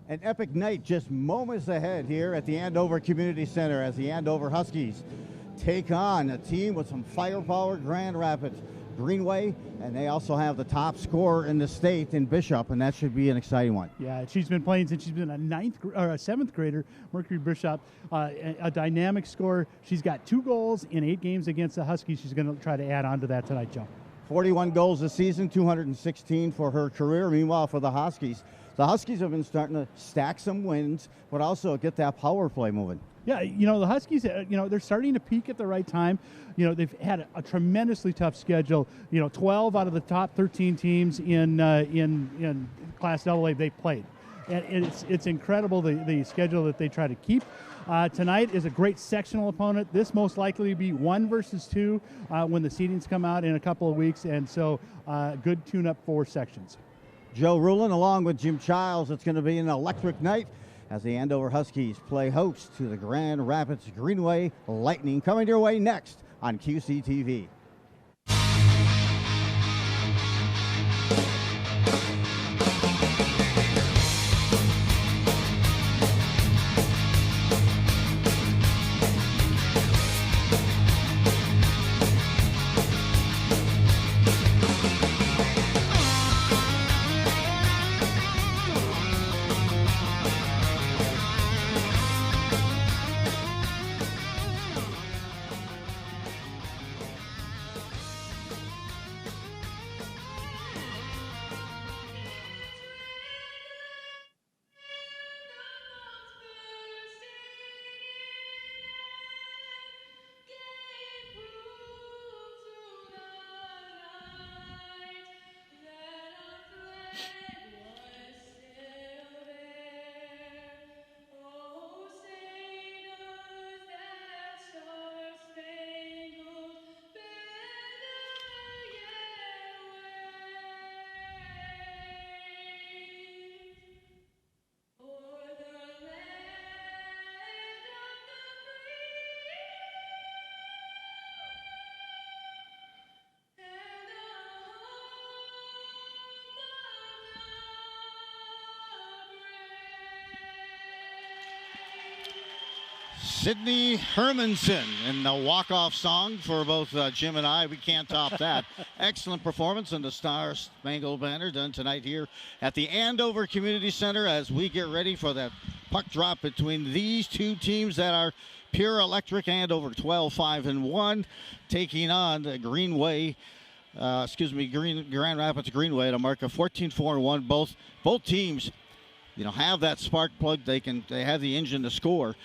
An epic night just moments ahead here at the Andover Community Center as the Andover Huskies take on a team with some firepower, Grand Rapids, Greenway, and they also have the top scorer in the state in Bishop, and that should be an exciting one. Yeah, she's been playing since she's been a seventh grader, Mercury Bishop, a dynamic scorer. She's got 2 goals in 8 games against the Huskies. She's going to try to add on to that tonight, Joe. 41 goals this season, 216 for her career. Meanwhile, for the Huskies have been starting to stack some wins, but also get that power play moving. Yeah, the Huskies, they're starting to peak at the right time. They've had a tremendously tough schedule. 12 out of the top 13 teams in Class AA they've played. And it's incredible the schedule that they try to keep. Tonight is a great sectional opponent. This most likely to be 1 versus 2 when the seedings come out in a couple of weeks, and so good tune-up for sections. Joe Rulin along with Jim Childs. It's going to be an electric night as the Andover Huskies play host to the Grand Rapids Greenway Lightning. Coming your way next on QCTV. Sydney Hermanson in the walk-off song for both Jim and I. We can't top that. Excellent performance in the Star Spangled Banner done tonight here at the Andover Community Center as we get ready for that puck drop between these two teams that are pure electric. Andover 12-5-1 taking on the Greenway. Grand Rapids Greenway at a mark of 14-4-1. Both teams, have that spark plug. They have the engine to score.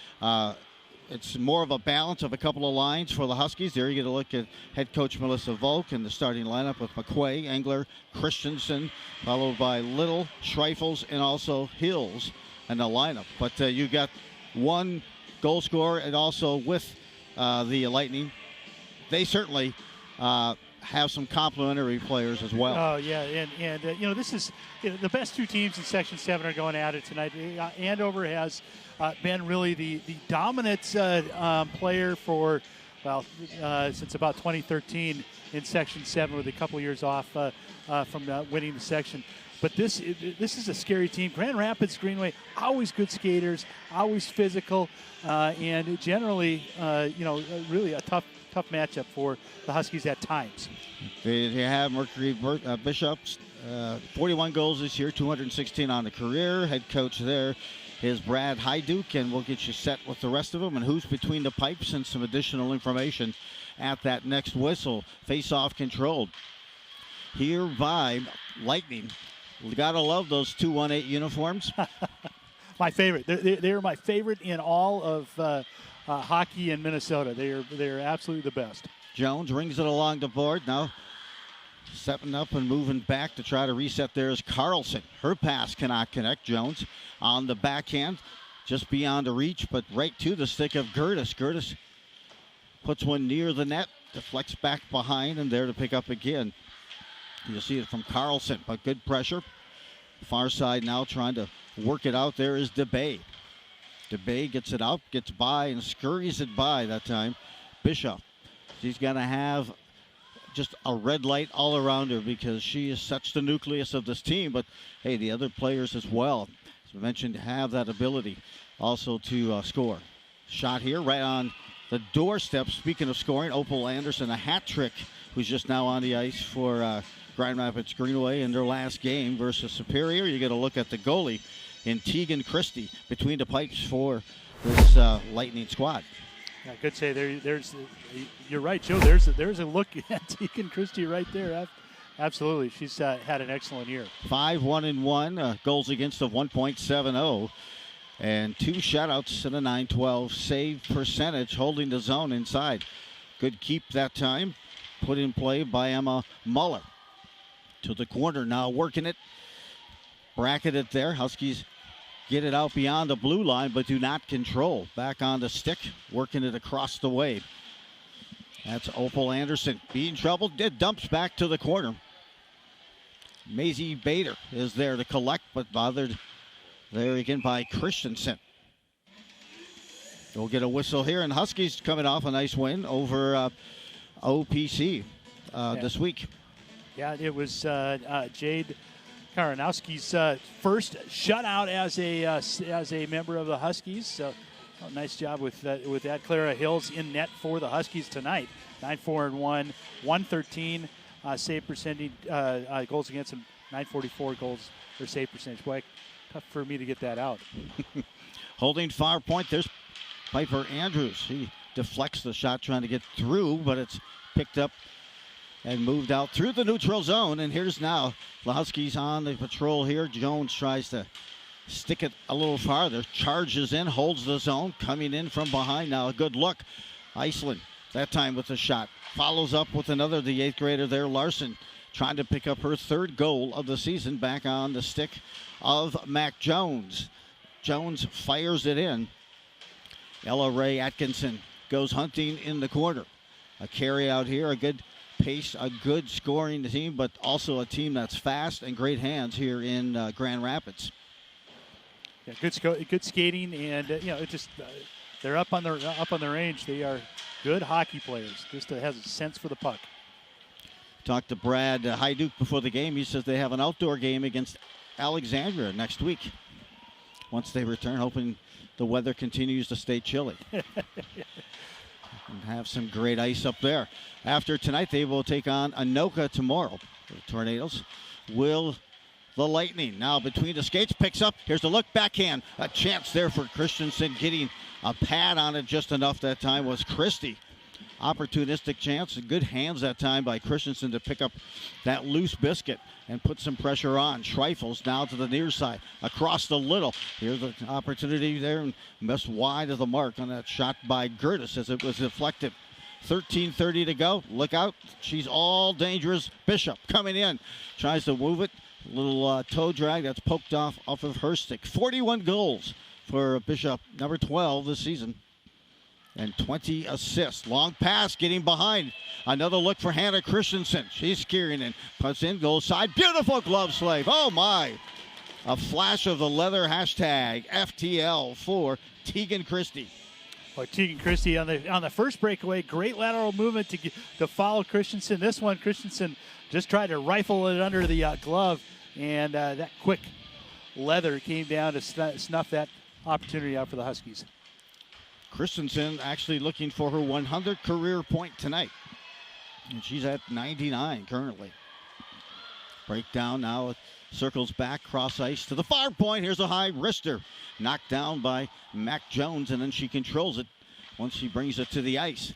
It's more of a balance of a couple of lines for the Huskies. There you get a look at head coach Melissa Volk in the starting lineup with McQuay, Engler, Christensen, followed by Little, Schreifels, and also Hills in the lineup. But you got one goal scorer, and also with the Lightning, they certainly have some complementary players as well. Oh, yeah, and this is the best 2 teams in Section 7 are going at it tonight. Andover has been really the dominant player for, since about 2013 in Section 7 with a couple years off from winning the section. But this is a scary team. Grand Rapids Greenway, always good skaters, always physical, and generally, really a tough matchup for the Huskies at times. They have Mercury Bishop's 41 goals this year, 216 on the career. Head coach there is Brad Hyduke, and we'll get you set with the rest of them and who's between the pipes and some additional information at that next whistle. Face-off controlled here by Lightning. We gotta love those 2-1-8 uniforms. My favorite. They're my favorite in all of hockey in Minnesota. They're absolutely the best. Jones rings it along the board. Now stepping up and moving back to try to reset there is Carlson. Her pass cannot connect. Jones on the backhand, just beyond the reach, but right to the stick of Gertis. Gertis puts one near the net, deflects back behind, and there to pick up again. You'll see it from Carlson, but good pressure. Far side now trying to work it out. There is DeBay. DeBay gets it out, gets by, and scurries it by that time. Bishop. She's going to have just a red light all around her because she is such the nucleus of this team. But, hey, the other players as well. as I mentioned, have that ability also to score. Shot here right on the doorstep. Speaking of scoring, Opal Anderson, a hat trick, who's just now on the ice for Grand Rapids Greenway in their last game versus Superior. You get a look at the goalie in Tegan Christie between the pipes for this Lightning squad. I could say there's. You're right, Joe. There's a look at Tegan Christie right there. Absolutely, she's had an excellent year. 5-1-1, goals against of 1.70, and 2 shutouts and a .912 save percentage, holding the zone inside. Good keep that time, put in play by Emma Muller. To the corner now, working it, bracket it there. Huskies get it out beyond the blue line, but do not control. Back on the stick, working it across the way. That's Opal Anderson. Being troubled, dumps back to the corner. Maisie Bader is there to collect, but bothered there again by Christensen. We'll get a whistle here, and Huskies coming off a nice win over OPC this week. Yeah, it was Jade Karanowski's first shutout as a member of the Huskies. So, nice job with that. Clara Hills in net for the Huskies tonight. 9-4-1, 113 save percentage, goals against them, 944 goals or save percentage. Boy, tough for me to get that out. Holding far point, there's Piper Andrews. He deflects the shot trying to get through, but it's picked up and moved out through the neutral zone. And here's now the Huskies on the patrol here. Jones tries to stick it a little farther, charges in, holds the zone, coming in from behind now. A good look. Iceland, that time with a shot. Follows up with another, the 8th grader there, Larson, trying to pick up her 3rd goal of the season, back on the stick of Mac Jones. Jones fires it in. Ella Ray Atkinson goes hunting in the corner. A carry out here, a good pace, a good scoring team, but also a team that's fast and great hands here in Grand Rapids. Yeah, good skating, and it just they're up on the range. They are good hockey players. Just has a sense for the puck. Talked to Brad Hyduke before the game. He says they have an outdoor game against Alexandria next week. Once they return, hoping the weather continues to stay chilly. And have some great ice up there. After tonight, they will take on Anoka tomorrow. The Tornadoes will the Lightning. Now between the skates, picks up. Here's the look, backhand. A chance there for Christensen, getting a pad on it just enough that time was Christie. Opportunistic chance, and good hands that time by Christensen to pick up that loose biscuit and put some pressure on. Schreifels now to the near side, across the middle. Here's the opportunity there, and missed wide of the mark on that shot by Gertis as it was deflected. 13:30 to go. Look out. She's all dangerous. Bishop coming in. Tries to move it. Little toe drag that's poked off of her stick. 41 goals for Bishop, number 12 this season. And 20 assists. Long pass, getting behind. Another look for Hannah Christensen. She's carrying in. Puts in, goal side. Beautiful glove slave. Oh, my. A flash of the leather hashtag FTL for Tegan Christie. Well, Tegan Christie on the first breakaway, great lateral movement to follow Christensen. This one, Christensen just tried to rifle it under the glove, and that quick leather came down to snuff that opportunity out for the Huskies. Christensen actually looking for her 100th career point tonight, and she's at 99 currently. Breakdown now, it circles back, cross ice to the far point. Here's a high wrister, knocked down by Mac Jones, and then she controls it once she brings it to the ice.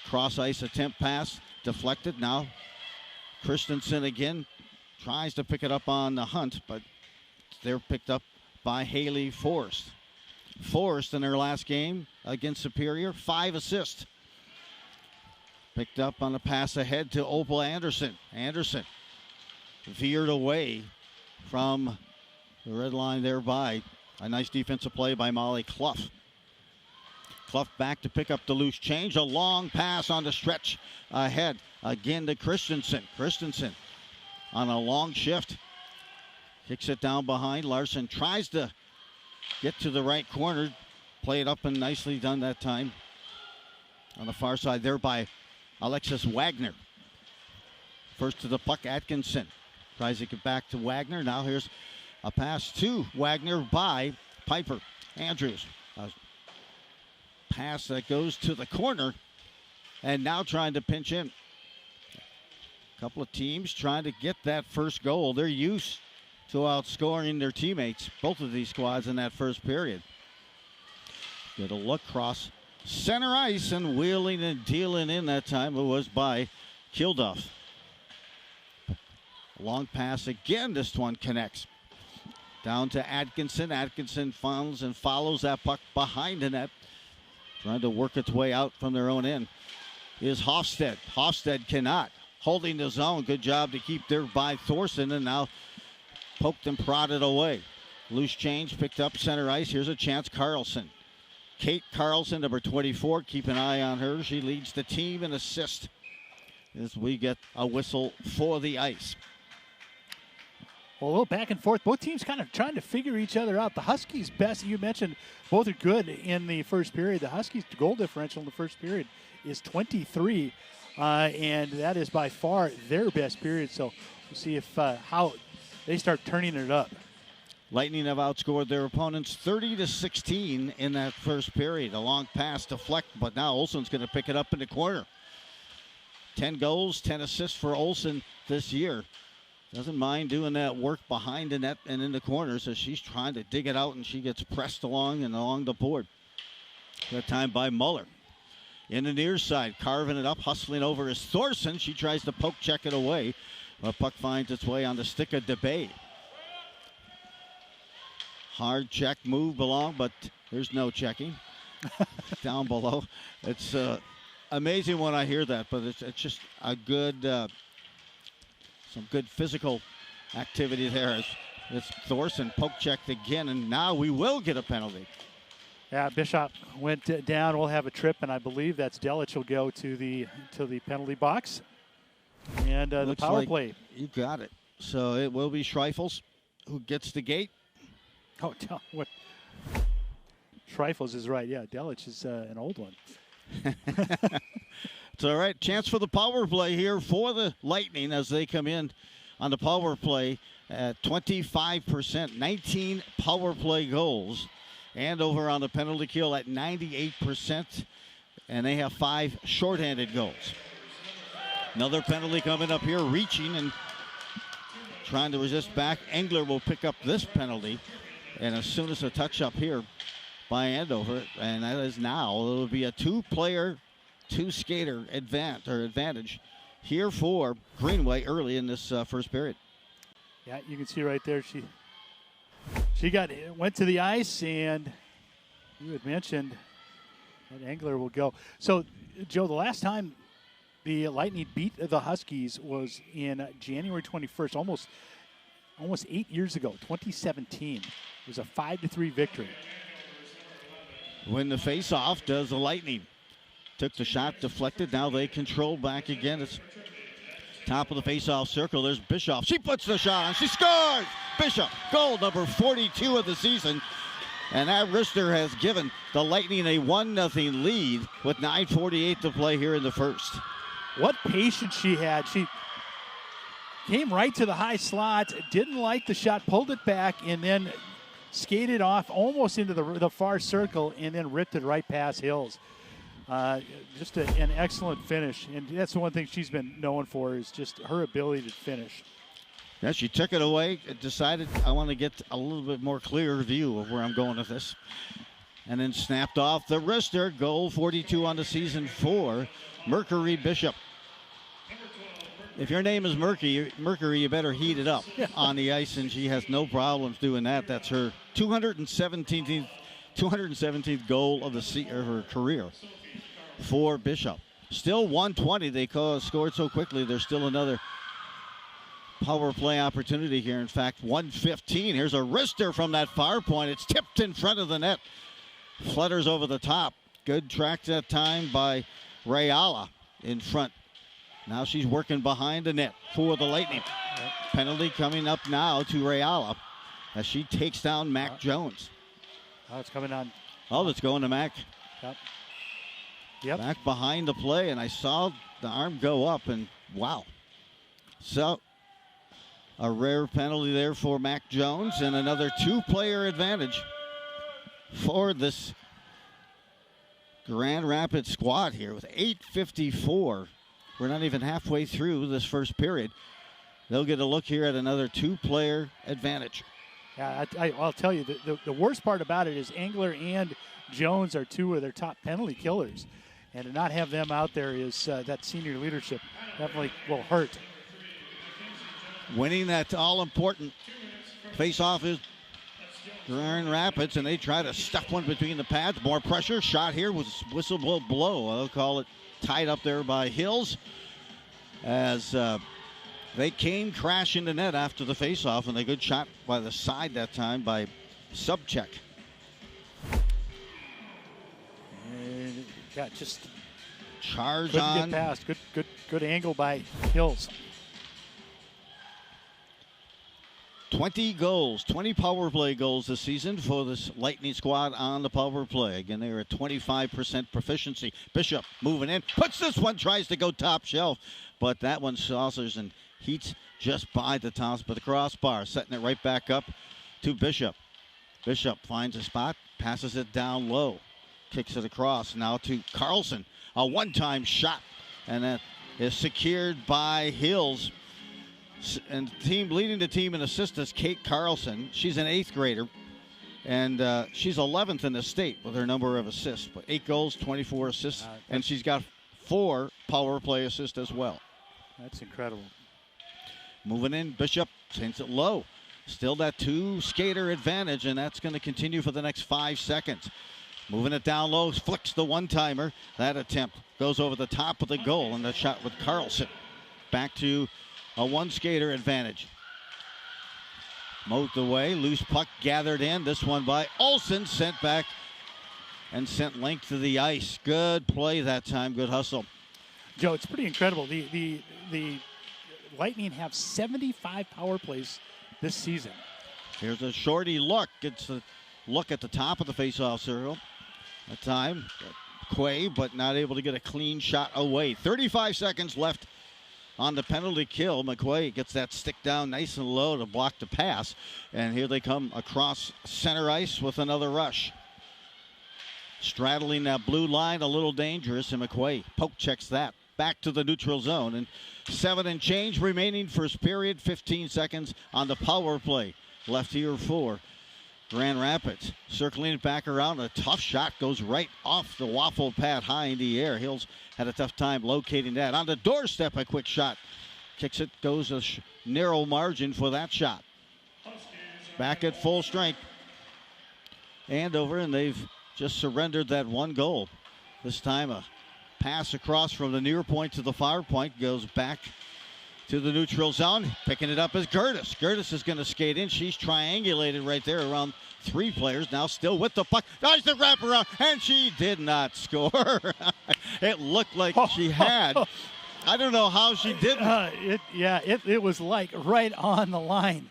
Cross ice attempt pass, deflected. Now Christensen again tries to pick it up on the hunt, but they're picked up by Haley Forrest. Forrest in her last game against Superior, 5 assists. Picked up on a pass ahead to Opal Anderson. Anderson veered away from the red line there by a nice defensive play by Molly Clough. Clough back to pick up the loose change. A long pass on the stretch ahead. Again to Christensen. Christensen on a long shift. Kicks it down behind. Larson tries to get to the right corner. Play it up and nicely done that time. On the far side there by Alexis Wagner. First to the puck, Atkinson. Tries to get back to Wagner. Now here's A pass to Wagner by Piper. Andrews. A pass that goes to the corner. And now trying to pinch in. A couple of teams trying to get that first goal. They're used to outscoring their teammates, both of these squads, in that first period. Get a look cross center ice, and wheeling and dealing in that time. It was by Kilduff. Long pass again. This one connects. Down to Atkinson. Atkinson funnels and follows that puck behind the net. Trying to work its way out from their own end is Hofstad. Hofstad cannot. Holding the zone. Good job to keep there by Thorson, and now poked and prodded away. Loose change picked up center ice. Here's a chance. Carlson. Kate Carlson, number 24. Keep an eye on her. She leads the team in assist as we get a whistle for the ice. Well, a little back and forth. Both teams kind of trying to figure each other out. The Huskies, best, you mentioned, both are good in the first period. The Huskies' goal differential in the first period is 23, and that is by far their best period. So we'll see if how they start turning it up. Lightning have outscored their opponents 30-16 in that first period. A long pass deflect, but now Olsen's going to pick it up in the corner. 10 goals, 10 assists for Olsen this year. Doesn't mind doing that work behind the net and in the corner, so she's trying to dig it out, and she gets pressed along and along the board. That time by Muller. In the near side, carving it up, hustling over is Thorson. She tries to poke check it away. The puck finds its way on the stick of DeBay. Hard check move along, but there's no checking. Down below. It's amazing when I hear that, but it's just a good, some good physical activity there. It's Thorson poke checked again, and now we will get a penalty. Yeah, Bishop went down. We'll have a trip, and I believe that's Delich will go to the penalty box. And the power play. You got it. So it will be Schreifels who gets the gate. Oh, what? Schreifels is right. Yeah, Delich is an old one. It's all right. Chance for the power play here for the Lightning as they come in on the power play at 25%. 19 power play goals. Andover on the penalty kill at 98%. And they have 5 shorthanded goals. Another penalty coming up here. Reaching and trying to resist back. Engler will pick up this penalty. And as soon as a touch up here by Andover, and that is now, it will be a 2-player, 2-skater advantage here for Greenway early in this first period. Yeah, you can see right there she went to the ice, and you had mentioned that Engler will go. So, Joe, the last time the Lightning beat the Huskies was in January 21st, almost 8 years ago, 2017. It was a 5-3 victory. When the face-off does the Lightning. Took the shot, deflected. Now they control back again. It's top of the face-off circle. There's Bischoff. She puts the shot on. She scores! Bishop, goal number 42 of the season. And that wrister has given the Lightning a 1-0 lead with 9:48 to play here in the first. What patience she had. She came right to the high slot, didn't like the shot, pulled it back, and then skated off almost into the far circle, and then ripped it right past Hills. Just an excellent finish, and that's the one thing she's been known for is just her ability to finish. Yeah, she took it away, decided I want to get a little bit more clearer view of where I'm going with this, and then snapped off the wrister. Goal 42 on the season for Mercury Bishop. If your name is Mercury, you better heat it up on the ice, and she has no problems doing that. That's her 217th goal of her career for Bishop. Still 120. They scored so quickly. There's still another power play opportunity here. In fact, 1:15. Here's a wrister from that far point. It's tipped in front of the net. Flutters over the top. Good track that time by Rayala in front. Now she's working behind the net for the Lightning. Penalty coming up now to Rayala as she takes down Mac Jones. Oh, it's coming on. Oh, it's going to Mac. Yep. Back behind the play, and I saw the arm go up, and wow. So A rare penalty there for Mac Jones, and another 2-player advantage for this Grand Rapids squad here with 8:54. We're not even halfway through this first period. They'll get a look here at another 2-player advantage. Yeah, I'll tell you, the worst part about it is Engler and Jones are 2 of their top penalty killers. And to not have them out there is that senior leadership definitely will hurt. Winning that all-important face-off is Grand Rapids, and they try to stuff one between the pads. More pressure. Shot here was whistle blow. I'll call it tied up there by Hills as they came crashing to net after the face-off, and a good shot by the side that time by Subcheck. And yeah, just charge couldn't on. Get past. Good angle by Hills. 20 goals, 20 power play goals this season for this Lightning squad on the power play. Again, they're at 25% proficiency. Bishop moving in, puts this one, tries to go top shelf, but that one saucers and heats just by the top of the crossbar, setting it right back up to Bishop. Bishop finds a spot, passes it down low, kicks it across now to Carlson. A one-time shot, and that is secured by Hills. And leading the team in assists is Kate Carlson. She's an 8th grader, and she's 11th in the state with her number of assists. But 8 goals, 24 assists, and she's got 4 power play assists as well. That's incredible. Moving in, Bishop sends it low. Still that 2-skater advantage, and that's going to continue for the next 5 seconds. Moving it down low, flicks the one-timer. That attempt goes over the top of the goal, and that shot with Carlson. Back to a 1-skater advantage. Mowed away, loose puck gathered in. This one by Olsen, sent back and sent length to the ice. Good play that time, good hustle. Joe, it's pretty incredible. The Lightning have 75 power plays this season. Here's a shorty look. It's a look at the top of the faceoff circle. That time, Quay, but not able to get a clean shot away. 35 seconds left on the penalty kill. McQuay gets that stick down nice and low to block the pass. And here they come across center ice with another rush. Straddling that blue line, a little dangerous, and McQuay poke checks that. Back to the neutral zone, and 7 and change remaining first period. 15 seconds on the power play left here for Grand Rapids. Circling it back around, a tough shot goes right off the waffle pad high in the air. Hills had a tough time locating that. On the doorstep, a quick shot. Kicks it, goes a narrow margin for that shot. Back at full strength. Andover, and they've just surrendered that 1 goal. This time a pass across from the near point to the far point, goes back to the neutral zone. Picking it up is Gertis. Gertis is going to skate in. She's triangulated right there around 3 players. Now still with the puck. Nice to wrap around, and she did not score. It looked like she had. I don't know how she didn't. It was like right on the line.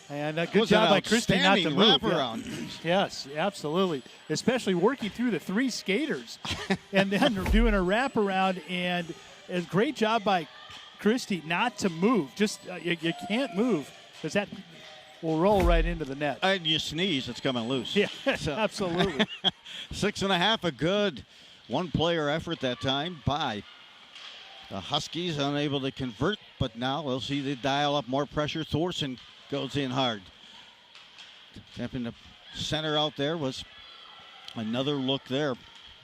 And a good job by Christie not to move. Wraparound. Yes, absolutely. Especially working through the 3 skaters and then doing a wraparound. And a great job by Christie not to move. Just you can't move because that will roll right into the net. And you sneeze, it's coming loose. Yeah, so. Absolutely. 6.5, a good 1-player effort that time by the Huskies, unable to convert. But now we'll see they dial up more pressure. Thorson goes in hard. Attempting to center out there was another look there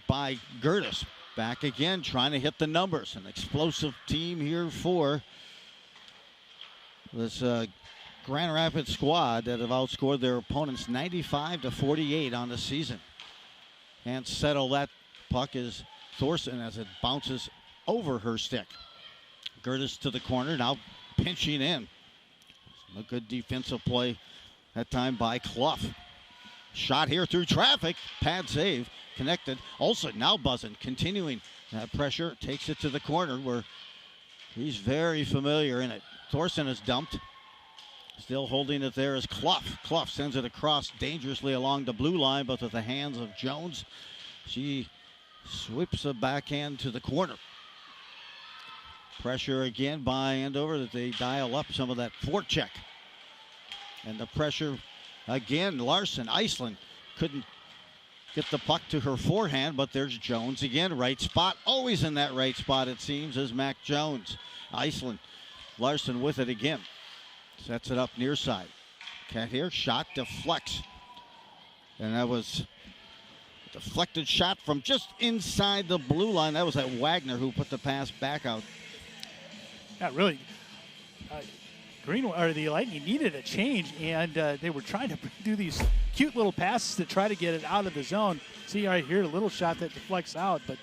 by Gertis. Back again, trying to hit the numbers. An explosive team here for this Grand Rapids squad that have outscored their opponents 95-48 on the season. And settle that puck is Thorson as it bounces over her stick. Gertis to the corner, now pinching in. A good defensive play that time by Clough. Shot here through traffic. Pad save. Connected. Olsen now buzzing. Continuing that pressure. Takes it to the corner where he's very familiar in it. Thorson is dumped. Still holding it there is Clough. Clough sends it across dangerously along the blue line, but with the hands of Jones. She sweeps a backhand to the corner. Pressure again by Andover that they dial up some of that forecheck. And the pressure again, Larson, Iceland couldn't get the puck to her forehand, but there's Jones again, right spot. Always in that right spot, it seems, is Mac Jones. Iceland, Larson with it again. Sets it up near side. Cat here, shot deflects. And that was a deflected shot from just inside the blue line. That was that Wagner who put the pass back out. Yeah, really. Greenway, or the Lightning needed a change, and they were trying to do these cute little passes to try to get it out of the zone. See right here, a little shot that deflects out, but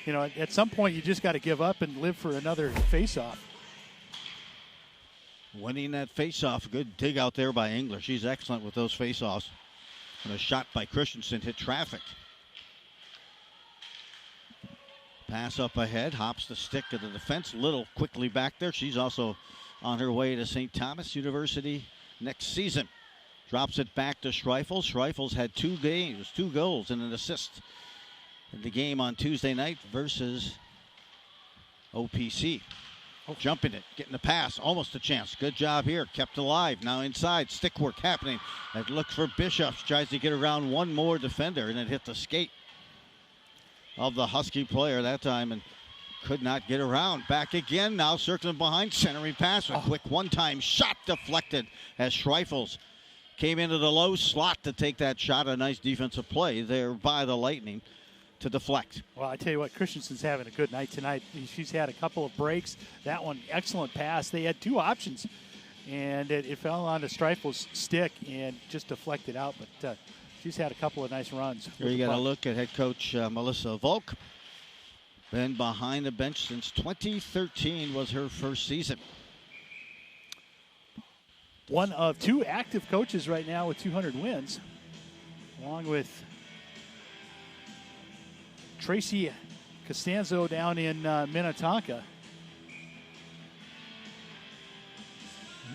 you know, at some point you just got to give up and live for another face-off. Winning that face-off, good dig out there by Engler. She's excellent with those face-offs. And a shot by Christensen hit traffic. Pass up ahead, hops the stick of the defense. Little quickly back there. She's also on her way to St. Thomas University next season. Drops it back to Schreifels. Schreifels had 2 goals and an assist in the game on Tuesday night versus OPC. Jumping it, getting the pass, almost a chance. Good job here, kept alive. Now inside, stick work happening. It looks for Bishop. She tries to get around one more defender, and it hit the skate of the Husky player that time and could not get around. Back again, now circling behind, centering pass. A quick one-time shot deflected as Schreifels came into the low slot to take that shot. A nice defensive play there by the Lightning to deflect. Well, I tell you what, Christensen's having a good night tonight. She's had a couple of breaks. That one, excellent pass. They had 2 options, and it fell onto Streifels' stick and just deflected out, but she's had a couple of nice runs. Here you got a look at head coach Melissa Volk. Been behind the bench since 2013 was her first season. One of 2 active coaches right now with 200 wins, along with Tracy Costanzo down in Minnetonka.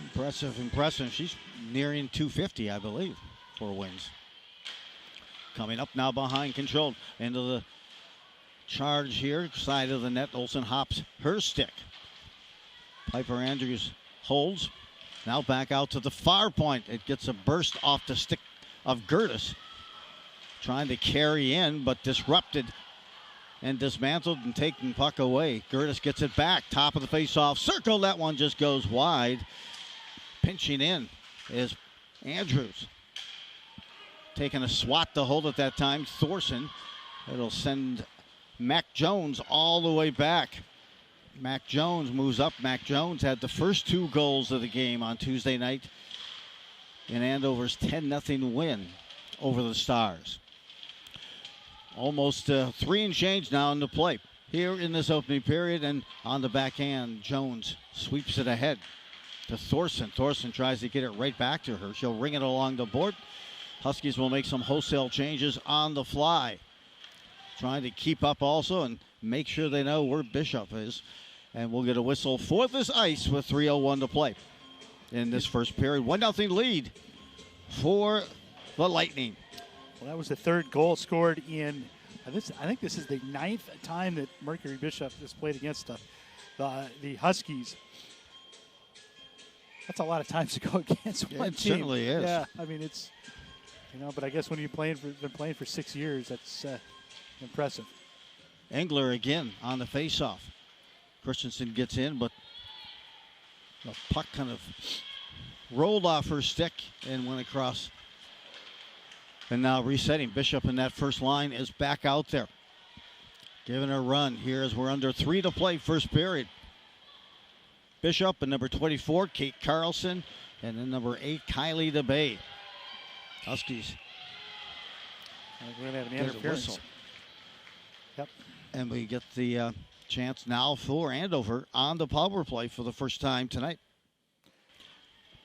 Impressive. She's nearing 250, I believe, for wins. Coming up now behind, controlled into the charge here, side of the net. Olsen hops her stick. Piper Andrews holds. Now back out to the far point. It gets a burst off the stick of Gertis. Trying to carry in, but disrupted and dismantled and taking puck away. Gertis gets it back. Top of the face-off circle. That one just goes wide. Pinching in is Andrews. Taking a swat to hold it that time. Thorson. It'll send Mac Jones all the way back. Mac Jones moves up. Mac Jones had the first 2 goals of the game on Tuesday night in Andover's 10-0 win over the Stars. Almost 3 and change now in the play here in this opening period, and on the backhand, Jones sweeps it ahead to Thorson. Thorson tries to get it right back to her. She'll ring it along the board. Huskies will make some wholesale changes on the fly, trying to keep up also and make sure they know where Bishop is. And we'll get a whistle for this ice with 3:01 to play in this first period. 1-0 lead for the Lightning. Well, that was the 3rd goal scored in, I think this is the 9th time that Mercury Bishop has played against the Huskies. That's a lot of times to go against one team. It certainly is. Yeah, I mean, it's, but I guess when you've been playing for 6 years, that's impressive. Engler again on the faceoff. Christensen gets in, but the puck kind of rolled off her stick and went across. And now resetting. Bishop in that first line is back out there. Giving a run here as we're under 3 to play first period. Bishop and number 24, Kate Carlson, and then number 8, Kylie DeBay. Huskies. We're going to have an interference. Whistle. Yep. And we get the chance now for Andover on the power play for the first time tonight.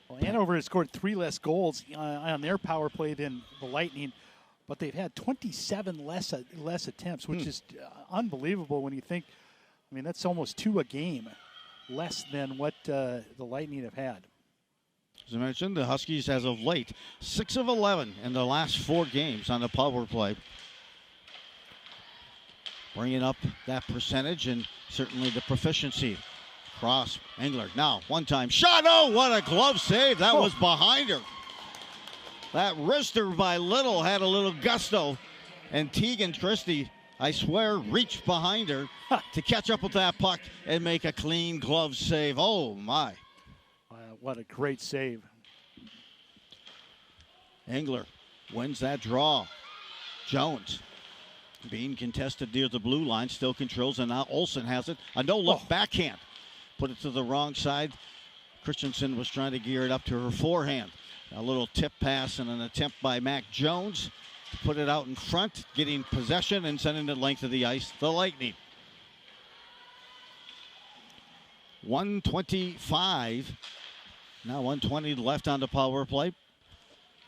Well, Andover has scored 3 less goals on their power play than the Lightning, but they've had 27 less attempts, which is unbelievable when you think, that's almost 2 a game less than what the Lightning have had. As I mentioned, the Huskies, as of late, 6 of 11 in the last 4 games on the power play. Bringing up that percentage and certainly the proficiency Cross, Engler. Now, one-time shot. Oh, what a glove save. That was behind her. That wrister by Little had a little gusto. And Tegan Christie, I swear, reached behind her to catch up with that puck and make a clean glove save. Oh, my. What a great save. Engler wins that draw. Jones being contested near the blue line, still controls, and now Olsen has it. A no-look backhand. Put it to the wrong side. Christensen was trying to gear it up to her forehand. A little tip pass and an attempt by Mac Jones to put it out in front, getting possession and sending it length of the ice. The Lightning. 1:25. Now 1:20 left on the power play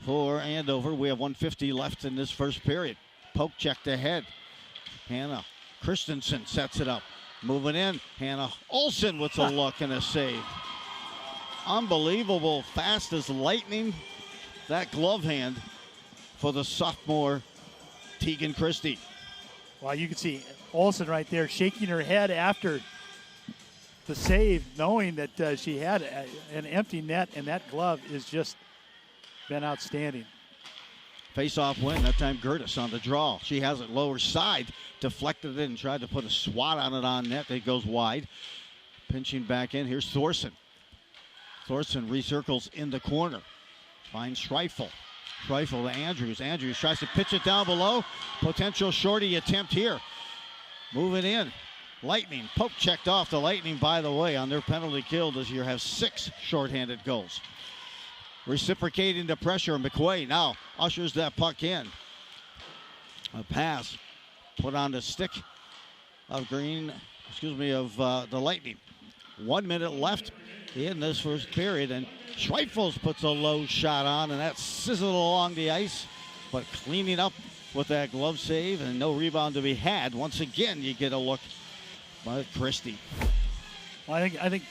for Andover. We have 1:50 left in this first period. Poke checked ahead. Hannah Christensen sets it up. Moving in. Hannah Olsen with a look and a save. Unbelievable. Fast as lightning. That glove hand for the sophomore Tegan Christie. Well, you can see Olsen right there shaking her head after the save, knowing that she had an empty net, and that glove has just been outstanding. Face-off win. That time Gertis on the draw. She has it lower side. Deflected it and tried to put a swat on it on net. It goes wide. Pinching back in. Here's Thorson. Thorson recircles in the corner. Finds Schreifel. Schreifel to Andrews. Andrews tries to pitch it down below. Potential shorty attempt here. Moving in. Lightning. Poke checked off the Lightning, by the way, on their penalty kill this year. Have 6 shorthanded goals. Reciprocating the pressure. McQuay now ushers that puck in. A pass put on the stick of the Lightning. 1 minute left in this first period, and Schreifels puts a low shot on, and that sizzled along the ice, but cleaning up with that glove save, and no rebound to be had. Once again, you get a look by Christie. Well, I think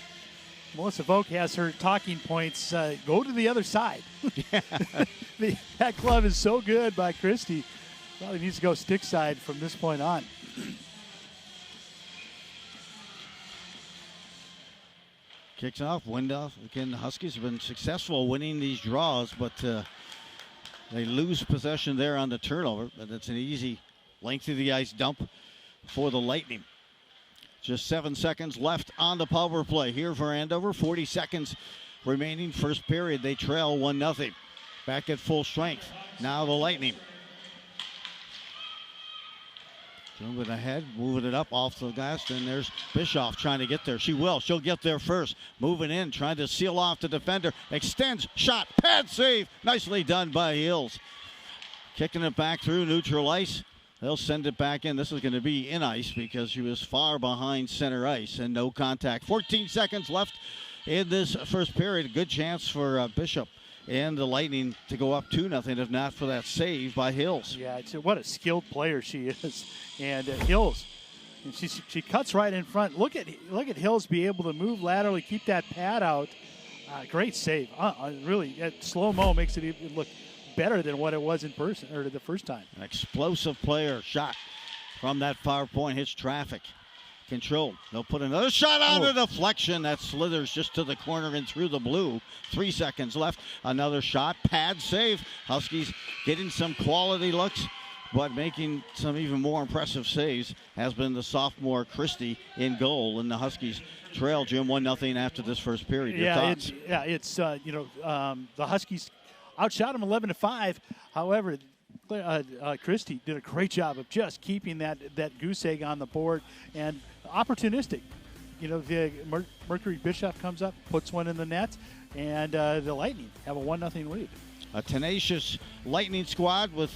Melissa Vogt has her talking points. Go to the other side. That glove is so good by Christie. Probably needs to go stick side from this point on. Kicks off, wind off. Again, the Huskies have been successful winning these draws, but they lose possession there on the turnover. But it's an easy length of the ice dump for the Lightning. Just 7 seconds left on the power play here for Andover. 40 seconds remaining. First period, they trail 1-0. Back at full strength. Now the Lightning. Moving ahead, moving it up off the glass. Then there's Bischoff trying to get there. She will. She'll get there first. Moving in, trying to seal off the defender. Extends, shot, pad save. Nicely done by Hills. Kicking it back through neutral ice. They'll send it back in. This is going to be in ice because she was far behind center ice and no contact. 14 seconds left in this first period. Good chance for Bishop and the Lightning to go up 2-0 if not for that save by Hills. Yeah, what a skilled player she is. And Hills, and she cuts right in front. Look at Hills be able to move laterally, keep that pad out. Great save. Really, slow-mo makes it even look better than what it was in person or the first time. An explosive player shot from that far point, hits traffic. Control. They'll put another shot on the deflection. That slithers just to the corner and through the blue. 3 seconds left. Another shot. Pad save. Huskies getting some quality looks, but making some even more impressive saves has been the sophomore Christie in goal. And the Huskies trail, Jim, 1-0 after this first period. Your thoughts? It's the Huskies outshot them 11-5. However, Christie did a great job of just keeping that goose egg on the board and opportunistic. The Mercury Bishop comes up, puts one in the net, and the Lightning have a 1-0 lead. A tenacious Lightning squad with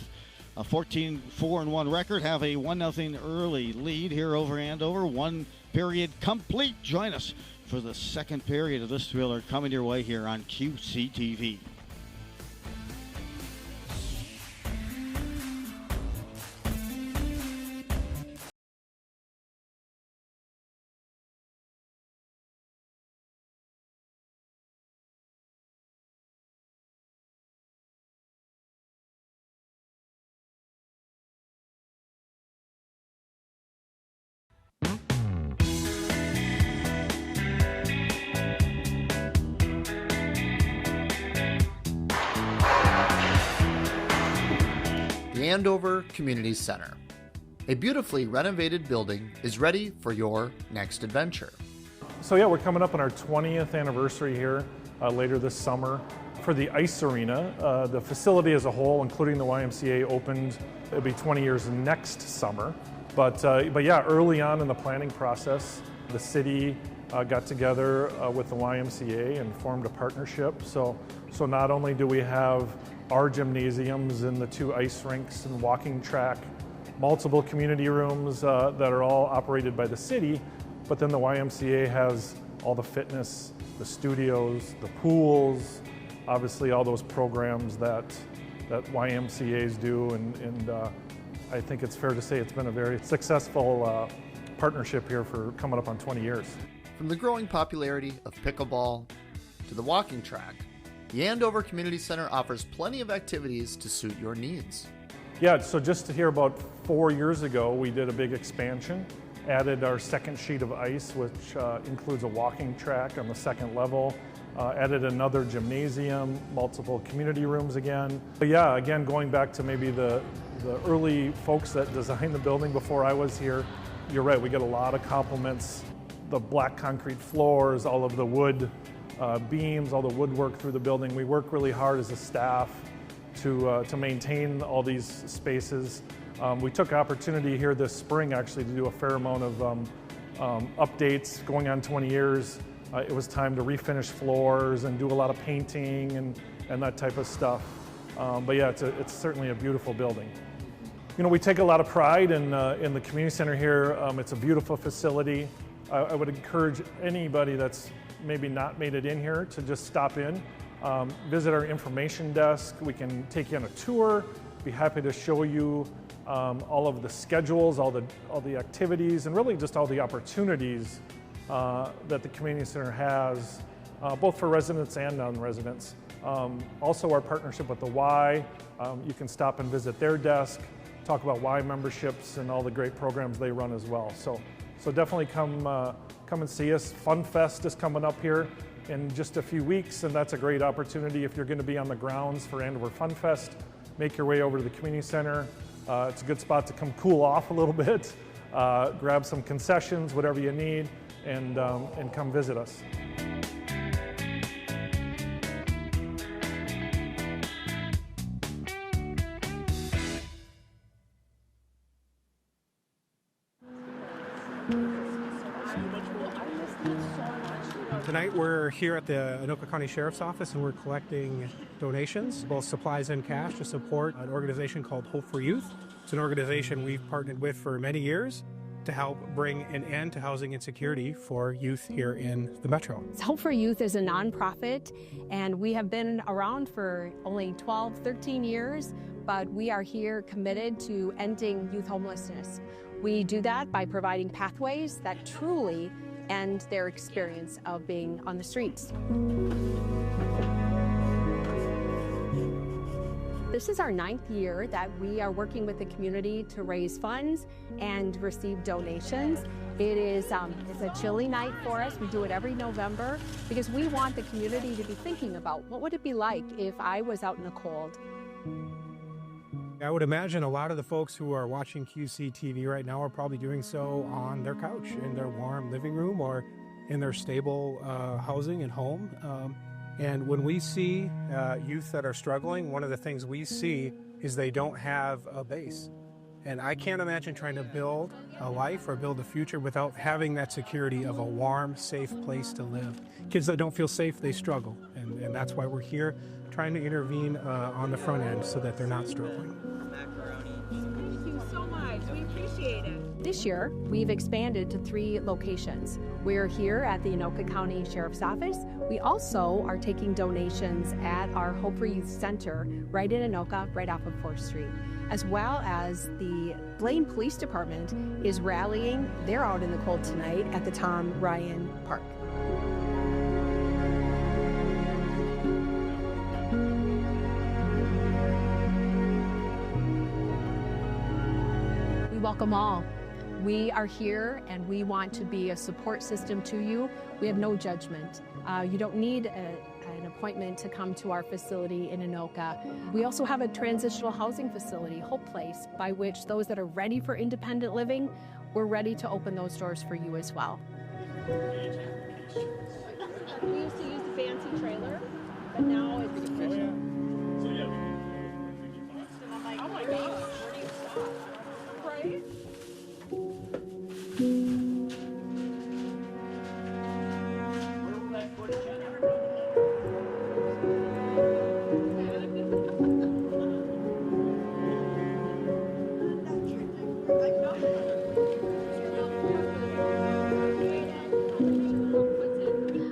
a 14-4-1 record have a 1-0 early lead here over Andover. 1 period complete. Join us for the second period of this thriller coming your way here on QCTV. the Andover Community Center. A beautifully renovated building is ready for your next adventure. So yeah, we're coming up on our 20th anniversary here later this summer. For the ice arena, the facility as a whole, including the YMCA, opened, it'll be 20 years next summer. But yeah, early on in the planning process, the city got together with the YMCA and formed a partnership. So not only do we have our gymnasiums and the 2 ice rinks and walking track, multiple community rooms that are all operated by the city, but then the YMCA has all the fitness, the studios, the pools, obviously all those programs that YMCAs do, and I think it's fair to say it's been a very successful partnership here for coming up on 20 years. From the growing popularity of pickleball to the walking track, the Andover Community Center offers plenty of activities to suit your needs. Yeah, so just to hear about 4 years ago, we did a big expansion, added our second sheet of ice, which includes a walking track on the second level, added another gymnasium, multiple community rooms again. But yeah, again, going back to maybe the early folks that designed the building before I was here, you're right, we get a lot of compliments. The black concrete floors, all of the wood beams, all the woodwork through the building. We work really hard as a staff to maintain all these spaces. We took opportunity here this spring actually to do a fair amount of updates going on 20 years. It was time to refinish floors and do a lot of painting and that type of stuff. But yeah, it's certainly a beautiful building. You know, we take a lot of pride in the community center here. It's a beautiful facility. I would encourage anybody that's maybe not made it in here to just stop in, visit our information desk. We can take you on a tour, be happy to show you all of the schedules, all the activities, and really just all the opportunities that the community center has, both for residents and non-residents. Also our partnership with the Y, you can stop and visit their desk, talk about Y memberships and all the great programs they run as well. So definitely come and see us. Fun Fest is coming up here in just a few weeks, and that's a great opportunity if you're going to be on the grounds for Andover Fun Fest. Make your way over to the community center. It's a good spot to come cool off a little bit, grab some concessions, whatever you need, and come visit us. Tonight we're here at the Anoka County Sheriff's Office and we're collecting donations, both supplies and cash, to support an organization called Hope for Youth. It's an organization we've partnered with for many years to help bring an end to housing insecurity for youth here in the Metro. Hope for Youth is a nonprofit, and we have been around for only 12, 13 years, but we are here committed to ending youth homelessness. We do that by providing pathways that truly end their experience of being on the streets. This is our 9th year that we are working with the community to raise funds and receive donations. It's a chilly night for us. We do it every November because we want the community to be thinking about what would it be like if I was out in the cold. I would imagine a lot of the folks who are watching QCTV right now are probably doing so on their couch, in their warm living room, or in their stable housing and home. And when we see youth that are struggling, one of the things we see is they don't have a base. And I can't imagine trying to build a life or build a future without having that security of a warm, safe place to live. Kids that don't feel safe, they struggle. And that's why we're here trying to intervene on the front end so that they're not struggling. Thank you so much. We appreciate it. This year, we've expanded to 3 locations. We're here at the Anoka County Sheriff's Office. We also are taking donations at our Hope for Youth Center right in Anoka, right off of 4th Street, as well as the Blaine Police Department is rallying. They're out in the cold tonight at the Tom Ryan Park. We welcome all. We are here and we want to be a support system to you. We have no judgment. You don't need an appointment to come to our facility in Anoka. We also have a transitional housing facility, Hope Place, by which those that are ready for independent living, we're ready to open those doors for you as well. We used to use the fancy trailer, but now it's official. Oh my gosh, where do you stop? Right?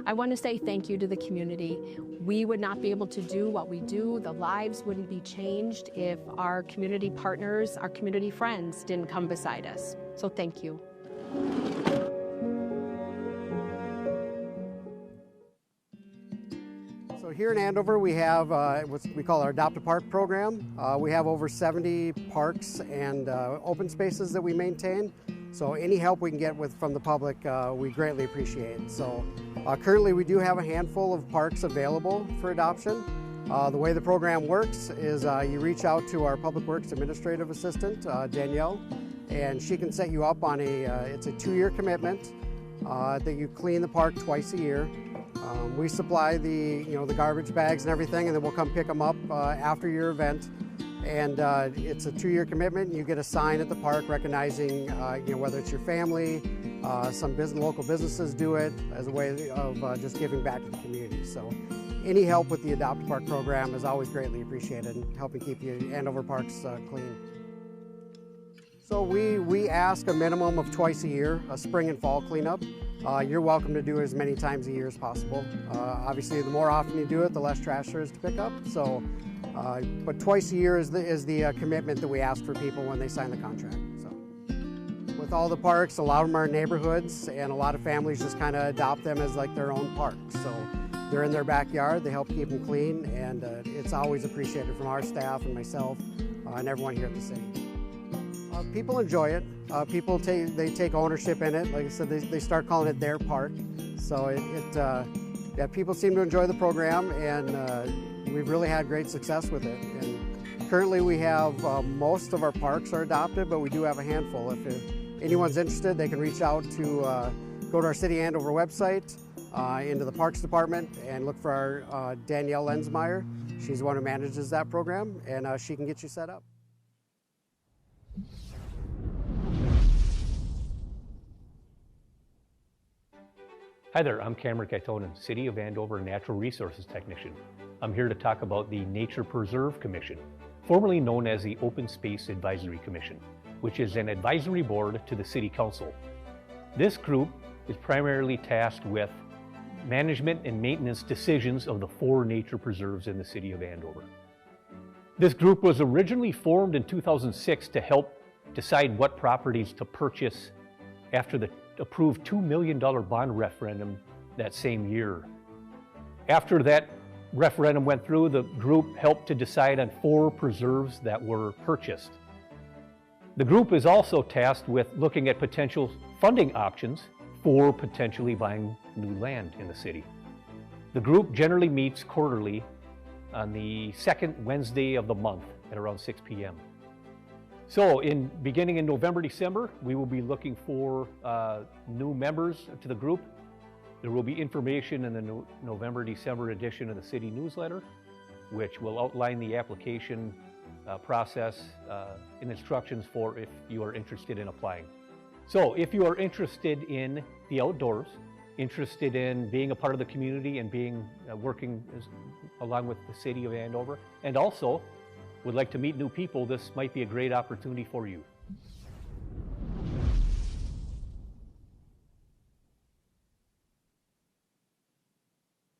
I want to say thank you to the community. We would not be able to do what we do. The lives wouldn't be changed if our community partners, our community friends didn't come beside us. So thank you. So here in Andover, we have what we call our Adopt a Park program. We have over 70 parks and open spaces that we maintain. So any help we can get from the public, we greatly appreciate. So currently we do have a handful of parks available for adoption. The way the program works is you reach out to our Public Works Administrative Assistant, Danielle, and she can set you up on it's a 2-year commitment that you clean the park twice a year. We supply the garbage bags and everything, and then we'll come pick them up after your event. And it's a 2-year commitment. You get a sign at the park recognizing, whether it's your family, some local businesses do it as a way of just giving back to the community. So any help with the Adopt a Park program is always greatly appreciated in helping keep Andover parks clean. So we ask a minimum of twice a year, a spring and fall cleanup. You're welcome to do it as many times a year as possible. Obviously, the more often you do it, the less trash there is to pick up. So, but twice a year is the commitment that we ask for people when they sign the contract. So, with all the parks, a lot of them are neighborhoods, and a lot of families just kind of adopt them as like their own park. So, they're in their backyard. They help keep them clean, and it's always appreciated from our staff and myself and everyone here at the city. People enjoy it. People take ownership in it. Like I said, they start calling it their park. So yeah, people seem to enjoy the program, and we've really had great success with it. And currently, we have most of our parks are adopted, but we do have a handful. If anyone's interested, they can reach out to go to our City Andover website, into the Parks Department, and look for our Danielle Lensmeyer. She's the one who manages that program, and she can get you set up. Hi there, I'm Cameron Kaitonen, City of Andover Natural Resources Technician. I'm here to talk about the Nature Preserve Commission, formerly known as the Open Space Advisory Commission, which is an advisory board to the City Council. This group is primarily tasked with management and maintenance decisions of the 4 nature preserves in the City of Andover. This group was originally formed in 2006 to help decide what properties to purchase after the approved $2 million bond referendum that same year. After that referendum went through, the group helped to decide on 4 preserves that were purchased. The group is also tasked with looking at potential funding options for potentially buying new land in the city. The group generally meets quarterly on the 2nd Wednesday of the month at around 6 p.m. So beginning in November, December, we will be looking for new members to the group. There will be information in the November, December edition of the city newsletter, which will outline the application process and instructions for if you are interested in applying. So if you are interested in the outdoors, interested in being a part of the community and working along with the City of Andover, and also would like to meet new people, this might be a great opportunity for you.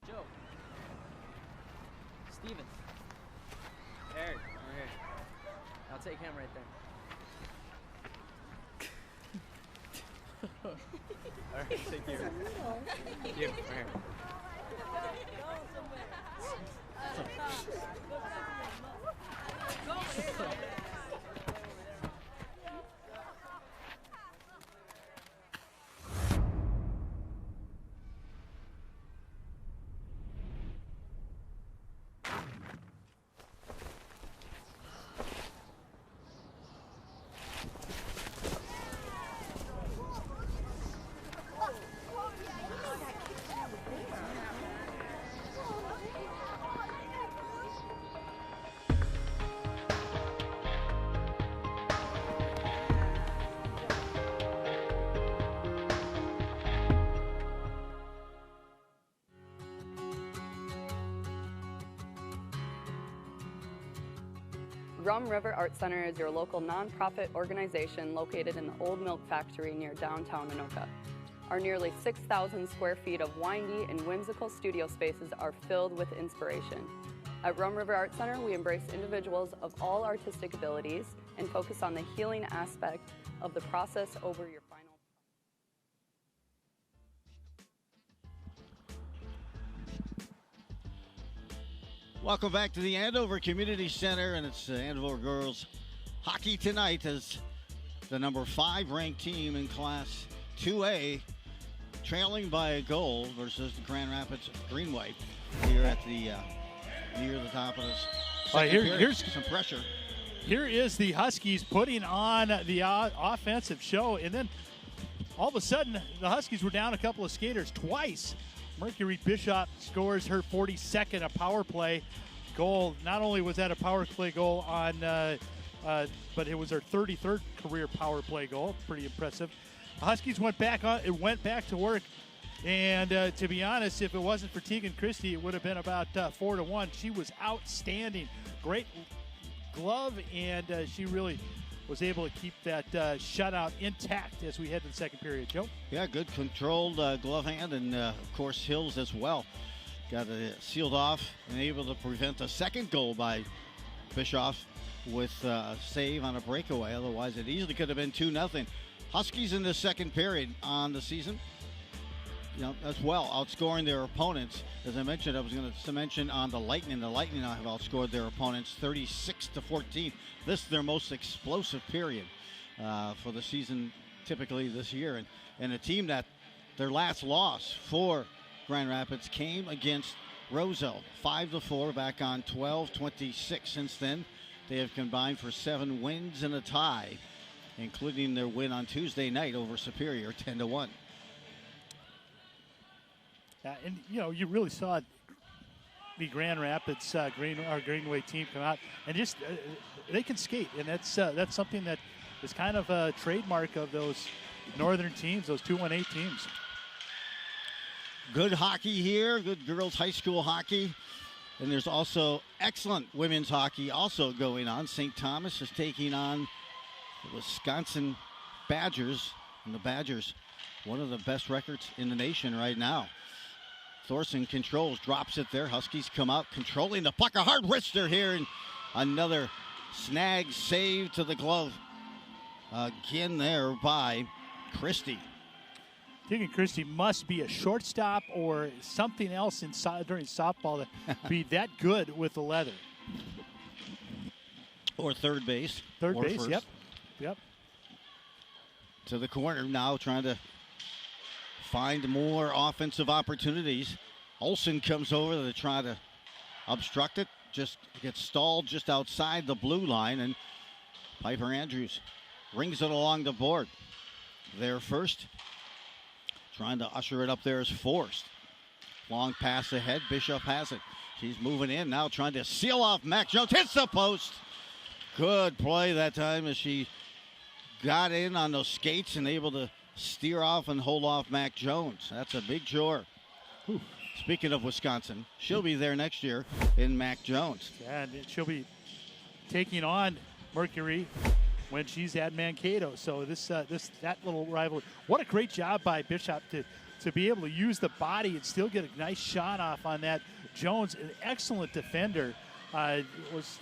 Joe. Stevens. Eric. Okay. I'll take him right there. All right, thank you. Thank you. Right here. Rum River Art Center is your local nonprofit organization located in the Old Milk Factory near downtown Anoka. Our nearly 6,000 square feet of windy and whimsical studio spaces are filled with inspiration. At Rum River Art Center, we embrace individuals of all artistic abilities and focus on the healing aspect of the process over your final. Welcome back to the Andover Community Center, and it's Andover girls hockey tonight as the number 5 ranked team in Class 2A, trailing by a goal versus the Grand Rapids Greenway here at the near the top of this. Here's some pressure. Here is the Huskies putting on the offensive show, and then all of a sudden the Huskies were down a couple of skaters twice. Mercury Bishop scores her 42nd power play goal. Not only was that a power play goal but it was her 33rd career power play goal. Pretty impressive. The Huskies went back to work, and to be honest, if it wasn't for Tegan Christie, it would have been about 4-1. She was outstanding. Great glove, and she really was able to keep that shutout intact as we head to the second period. Joe? Yeah, good controlled glove hand, and of course Hills as well. Got it sealed off and able to prevent a second goal by Bischoff with a save on a breakaway. Otherwise, it easily could have been 2-0. Huskies in the second period on the season, as well, outscoring their opponents. As I mentioned, I was going to mention on the Lightning. The Lightning have outscored their opponents 36-14. This is their most explosive period for the season, typically this year. And a team that their last loss for Grand Rapids came against Roselle, 5-4, back on 12-26. Since then, they have combined for 7 wins and a tie, including their win on Tuesday night over Superior, 10-1. And you really saw the Grand Rapids Greenway team come out and just they can skate, and that's something that is kind of a trademark of those northern teams, those 2-1-8 teams. Good hockey here, good girls high school hockey, and there's also excellent women's hockey also going on. St. Thomas is taking on the Wisconsin Badgers, and the Badgers, one of the best records in the nation right now. Thorson controls, drops it there. Huskies come out controlling the puck. A hard wrister here, and another snag save to the glove. Again there by Christie. Tegan Christie must be a shortstop or something else during softball to be that good with the leather. Or third base. Third or base, first. Yep. To the corner now, trying to find more offensive opportunities. Olsen comes over to try to obstruct it. Just gets stalled just outside the blue line, and Piper Andrews rings it along the board. There first. Trying to usher it up there is Forrest. Long pass ahead. Bishop has it. She's moving in now, trying to seal off Mac Jones. Hits the post. Good play that time as she got in on those skates and able to steer off and hold off Mac Jones. That's a big chore. Whew. Speaking of Wisconsin, she'll be there next year in Mac Jones. Yeah, and she'll be taking on Mercury when she's at Mankato. So that little rivalry. What a great job by Bishop to be able to use the body and still get a nice shot off on that. Jones, an excellent defender, was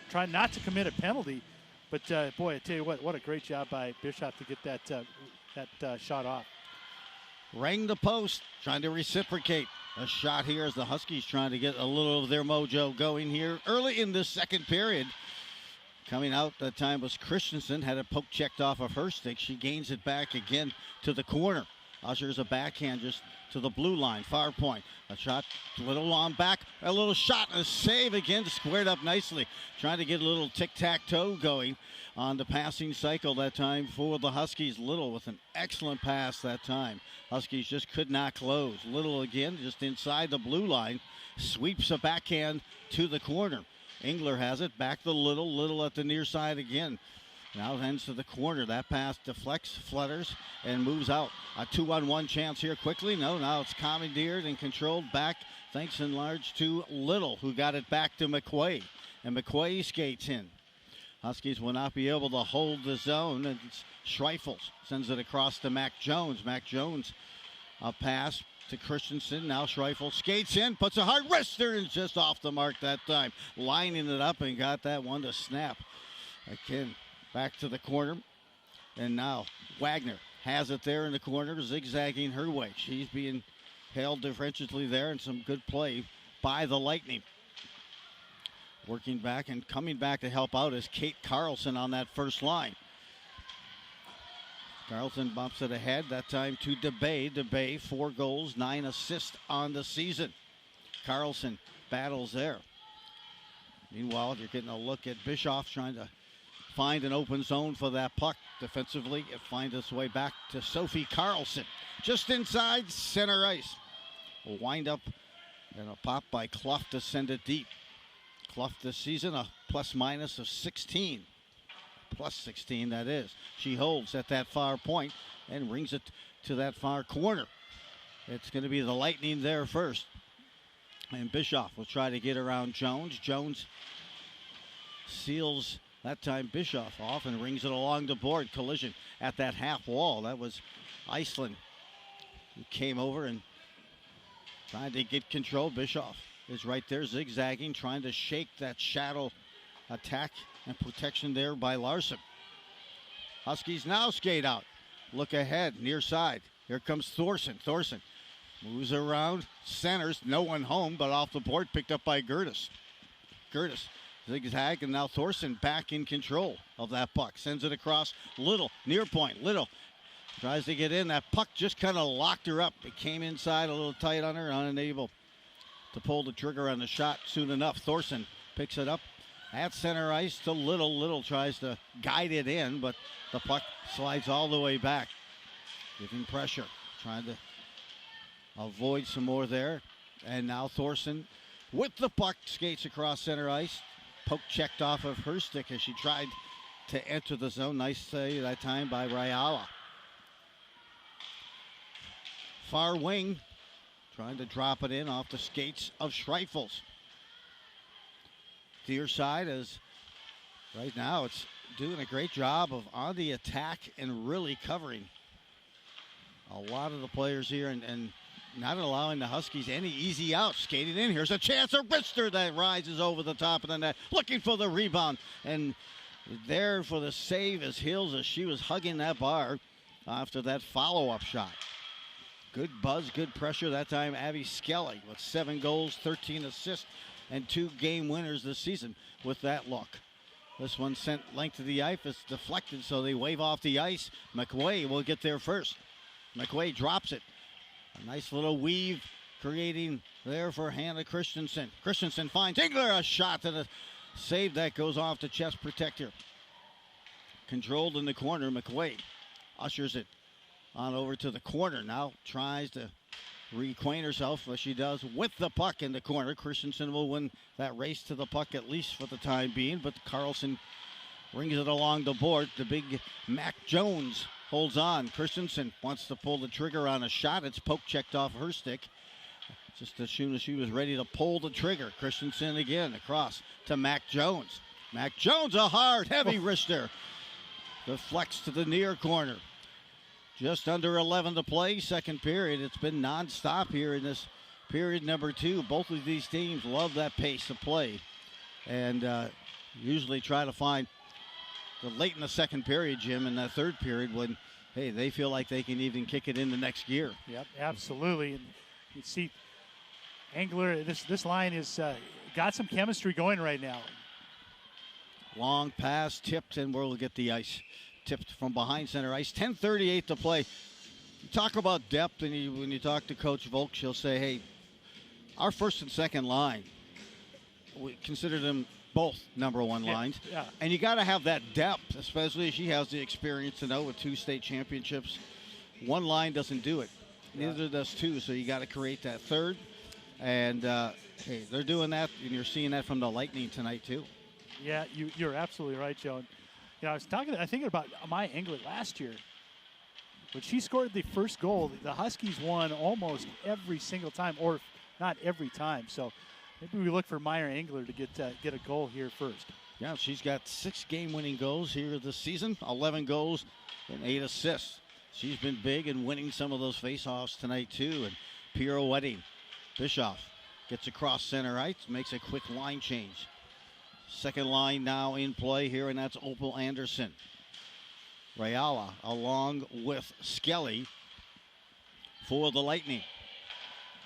trying not to commit a penalty. But, boy, I tell you what a great job by Bishop to get that shot off. Rang the post, trying to reciprocate. A shot here as the Huskies trying to get a little of their mojo going here early in the second period. Coming out that time was Christensen, had a poke checked off of her stick. She gains it back again to the corner. Ushers a backhand just to the blue line, far point. A shot, a little on back, a little shot, a save again, squared up nicely. Trying to get a little tic-tac-toe going on the passing cycle that time for the Huskies. Little with an excellent pass that time. Huskies just could not close. Little again, just inside the blue line, sweeps a backhand to the corner. Engler has it, back to Little at the near side again. Now it ends to the corner. That pass deflects, flutters, and moves out. A 2-on-1 chance here quickly. No, now it's commandeered and controlled back, thanks in large to Little, who got it back to McQuaid. and McQuay skates in. Huskies will not be able to hold the zone, and Schreifels sends it across to Mac Jones. Mac Jones, a pass to Christensen. Now Schreifels skates in, puts a hard wrister, and just off the mark that time. Lining it up and got that one to snap. Again, back to the corner. And now Wagner has it there in the corner, zigzagging her way. She's being held defensively there, and some good play by the Lightning. Working back and coming back to help out is Kate Carlson on that first line. Carlson bumps it ahead, that time to DeBay. DeBay, 4 goals, 9 assists on the season. Carlson battles there. Meanwhile, you're getting a look at Bischoff trying to find an open zone for that puck. Defensively, it finds its way back to Sophie Carlson. Just inside center ice. A wind up and a pop by Clough to send it deep. Clough this season, a plus-minus of 16. Plus 16, that is. She holds at that far point and rings it to that far corner. It's going to be the Lightning there first. And Bischoff will try to get around Jones. Jones seals that time Bischoff off and rings it along the board. Collision at that half wall. That was Iceland who came over and tried to get control. Bischoff is right there zigzagging, trying to shake that shadow attack and protection there by Larson. Huskies now skate out. Look ahead, near side. Here comes Thorson. Thorson moves around, centers, no one home, but off the board, picked up by Gertis. Gertis zigzag, and now Thorson back in control of that puck. Sends it across Little, near point. Little tries to get in. That puck just kind of locked her up. It came inside a little tight on her, unable to pull the trigger on the shot soon enough. Thorson picks it up at center ice to Little. Little tries to guide it in, but the puck slides all the way back. Giving pressure, trying to avoid some more there. And now Thorson with the puck skates across center ice. Poke checked off of her stick as she tried to enter the zone. Nice save that time by Rayala. Far wing, trying to drop it in off the skates of Schreifels. Deer side is right now it's doing a great job of on the attack and really covering a lot of the players here and not allowing the Huskies any easy out. Skating in, here's a chance, a wrister that rises over the top of the net, looking for the rebound, and there for the save is Hills as she was hugging that bar after that follow-up shot. Good buzz, good pressure that time. Abby Skelly with 7 goals, 13 assists, and 2 game winners this season with that look. This one sent length of the ice. It's deflected, so they wave off the ice. McQuay will get there first. McQuay drops it. A nice little weave creating there for Hannah Christensen. Christensen finds Engler, a shot and a save that goes off the chest protector. Controlled in the corner, McQuay ushers it on over to the corner. Now tries to reacquaint herself, as she does, with the puck in the corner. Christensen will win that race to the puck at least for the time being, but Carlson brings it along the board. The big Mac Jones holds on. Christensen wants to pull the trigger on a shot. It's poke checked off her stick. Just as soon as she was ready to pull the trigger. Christensen again across to Mac Jones. Mac Jones, a hard, heavy wrister. Deflects to the near corner. Just under 11 to play, second period. It's been nonstop here in this period number 2. Both of these teams love that pace of play and usually try to find the late in the second period, Jim, in that third period when, hey, they feel like they can even kick it in the next gear. Yep, absolutely. And you see Engler, this line is got some chemistry going right now. Long pass, tipped, and we'll get the ice. Tipped from behind center ice. 10:38 to play. You talk about depth, and when you talk to Coach Volk, she'll say, hey, our first and second line, we consider them both number 1 lines. Yeah. And you got to have that depth, especially if she has the experience to know with 2 state championships. One line doesn't do it. Neither does 2, so you got to create that third. And, hey, they're doing that, and you're seeing that from the Lightning tonight, too. Yeah, you're absolutely right, Joe. You know, I thinking about Maya Engler last year. When she scored the first goal, the Huskies won almost every single time, or not every time. So Maybe we look for Meyer Engler to get a goal here first. Yeah, she's got 6 game-winning goals here this season, 11 goals and 8 assists. She's been big in winning some of those face-offs tonight, too, and pirouetting. Bischoff gets across center ice, makes a quick line change. Second line now in play here, and that's Opal Anderson. Rayala along with Skelly for the Lightning.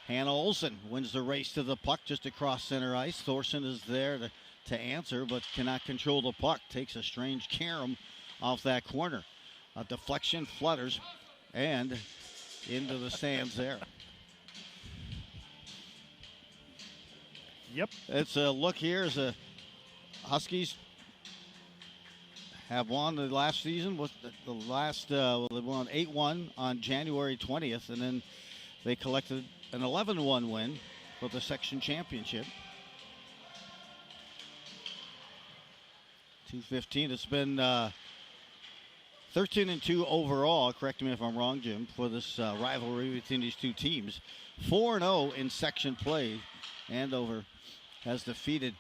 Hannah Olsen wins the race to the puck just across center ice. Thorson is there to answer, but cannot control the puck. Takes a strange carom off that corner. A deflection, flutters, and into the stands there. Yep. It's a look here as the Huskies have won the last season. Was the last they won 8-1 on January 20th, and then they collected an 11-1 win for the section championship. 215. It's been 13-2 overall. Correct me if I'm wrong, Jim, for this rivalry between these two teams. 4-0 in section play. Andover has defeated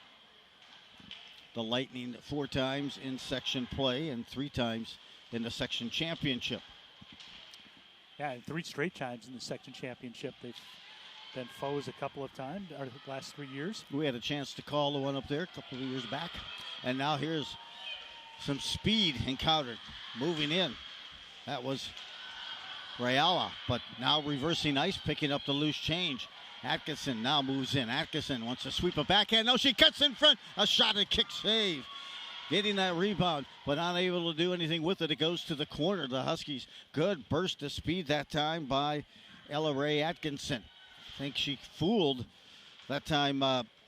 the Lightning 4 times in section play and 3 times in the section championship. Yeah, and 3 straight times in the section championship. They've been foes a couple of times, or the last 3 years. We had a chance to call the one up there a couple of years back. And now here's some speed encountered. Moving in. That was Rayala, but now reversing ice, picking up the loose change. Atkinson now moves in. Atkinson wants to sweep a backhand. No, she cuts in front. A shot and kick save. Getting that rebound, but not able to do anything with it. It goes to the corner. The Huskies, good burst of speed that time by Ella Ray Atkinson. I think she fooled that time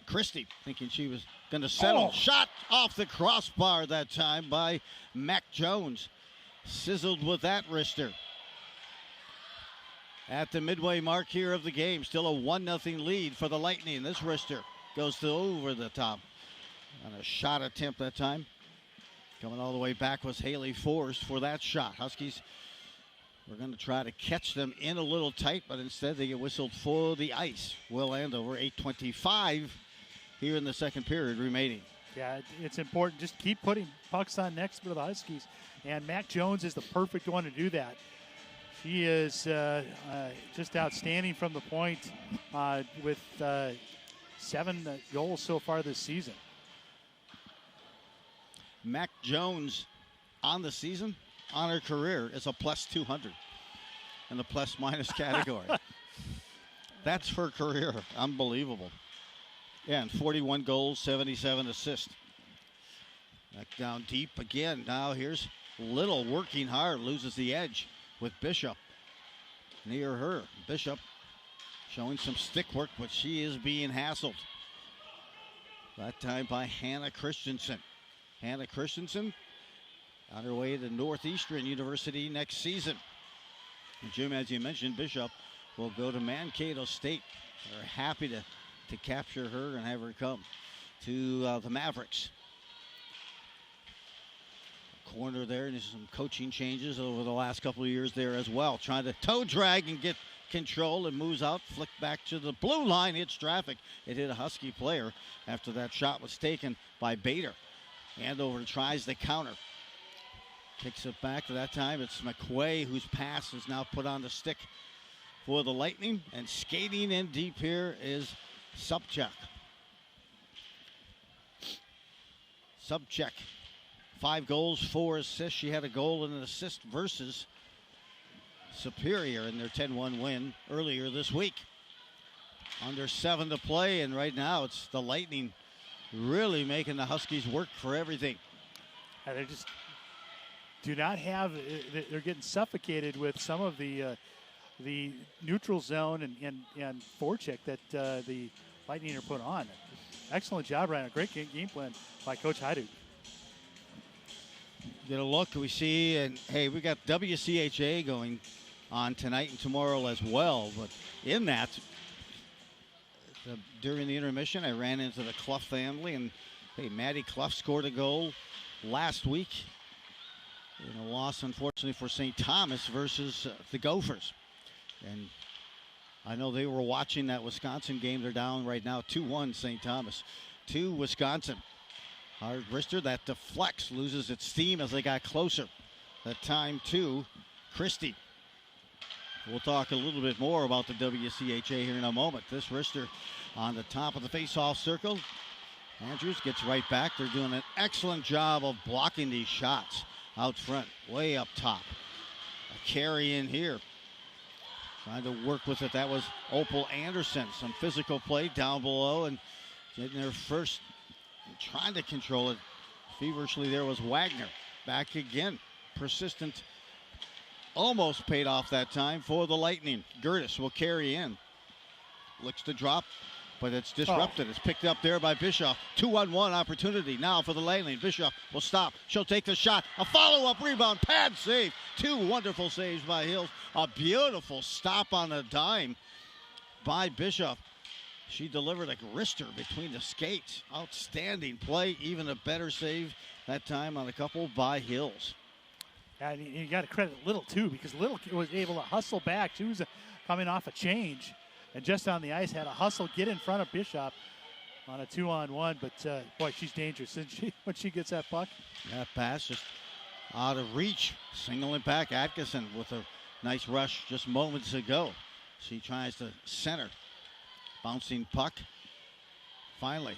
Christie, thinking she was going to settle. Shot off the crossbar that time by Mac Jones. Sizzled with that wrister. At the midway mark here of the game, still a 1-0 lead for the Lightning. This wrister goes to over the top. On a shot attempt that time. Coming all the way back was Haley Forrest for that shot. Huskies were going to try to catch them in a little tight, but instead they get whistled for the ice. Will Andover, 8:25 here in the second period remaining. Yeah, it's important. Just keep putting pucks on next for the Huskies. And Mac Jones is the perfect one to do that. She is just outstanding from the point with 7 goals so far this season. Mac Jones on the season, on her career, is a plus 200 in the plus minus category. That's her career. Unbelievable. Yeah, and 41 goals, 77 assists. Back down deep again. Now here's Little working hard, loses the edge with Bishop near her. Bishop showing some stick work, but she is being hassled. That time by Hannah Christensen. Hannah Christensen on her way to Northeastern University next season. And Jim, as you mentioned, Bishop will go to Mankato State. They're happy to capture her and have her come to the Mavericks. Corner there, and some coaching changes over the last couple of years there as well. Trying to toe drag and get control, and moves out, flick back to the blue line, hits traffic. It hit a Husky player after that shot was taken by Bader. Andover tries the counter. Kicks it back. That time it's McQuay, whose pass is now put on the stick for the Lightning. And skating in deep here is Subchak. Subchak. 5 goals, 4 assists. She had a goal and an assist versus Superior in their 10-1 win earlier this week. Under 7 to play, and right now it's the Lightning really making the Huskies work for everything. They just do not have, they're getting suffocated with some of the neutral zone and forecheck that the Lightning are put on. Excellent job, Ryan. A great game plan by Coach Hajduk. Get a look, we see, and hey, we got WCHA going on tonight and tomorrow as well. But in that, during the intermission, I ran into the Clough family, and hey, Maddie Clough scored a goal last week in a loss, unfortunately, for St. Thomas versus the Gophers. And I know they were watching that Wisconsin game. They're down right now 2-1 St. Thomas to Wisconsin. Hard wrister that deflects, loses its steam as they got closer. That time to Christie. We'll talk a little bit more about the WCHA here in a moment. This wrister on the top of the face-off circle. Andrews gets right back. They're doing an excellent job of blocking these shots out front, way up top. A carry in here. Trying to work with it. That was Opal Anderson. Some physical play down below and getting there first. Trying to control it feverishly. There was Wagner. Back again. Persistent. Almost paid off that time for the Lightning. Gertis will carry in. Looks to drop, but it's disrupted. It's picked up there by Bischoff. 2-on-1 opportunity now for the Lightning. Bischoff will stop. She'll take the shot. A follow-up rebound. Pad save. 2 wonderful saves by Hills. A beautiful stop on a dime by Bischoff. She delivered a wrister between the skates. Outstanding play. Even a better save that time on a couple by Hills. And you got to credit Little, too, because Little was able to hustle back. She was coming off a change and just on the ice had a hustle, get in front of Bischoff on a 2-on-1. But, boy, she's dangerous, isn't she, when she gets that puck? That pass just out of reach. Singling back. Atkinson with a nice rush just moments ago. She tries to center. Bouncing puck. Finally.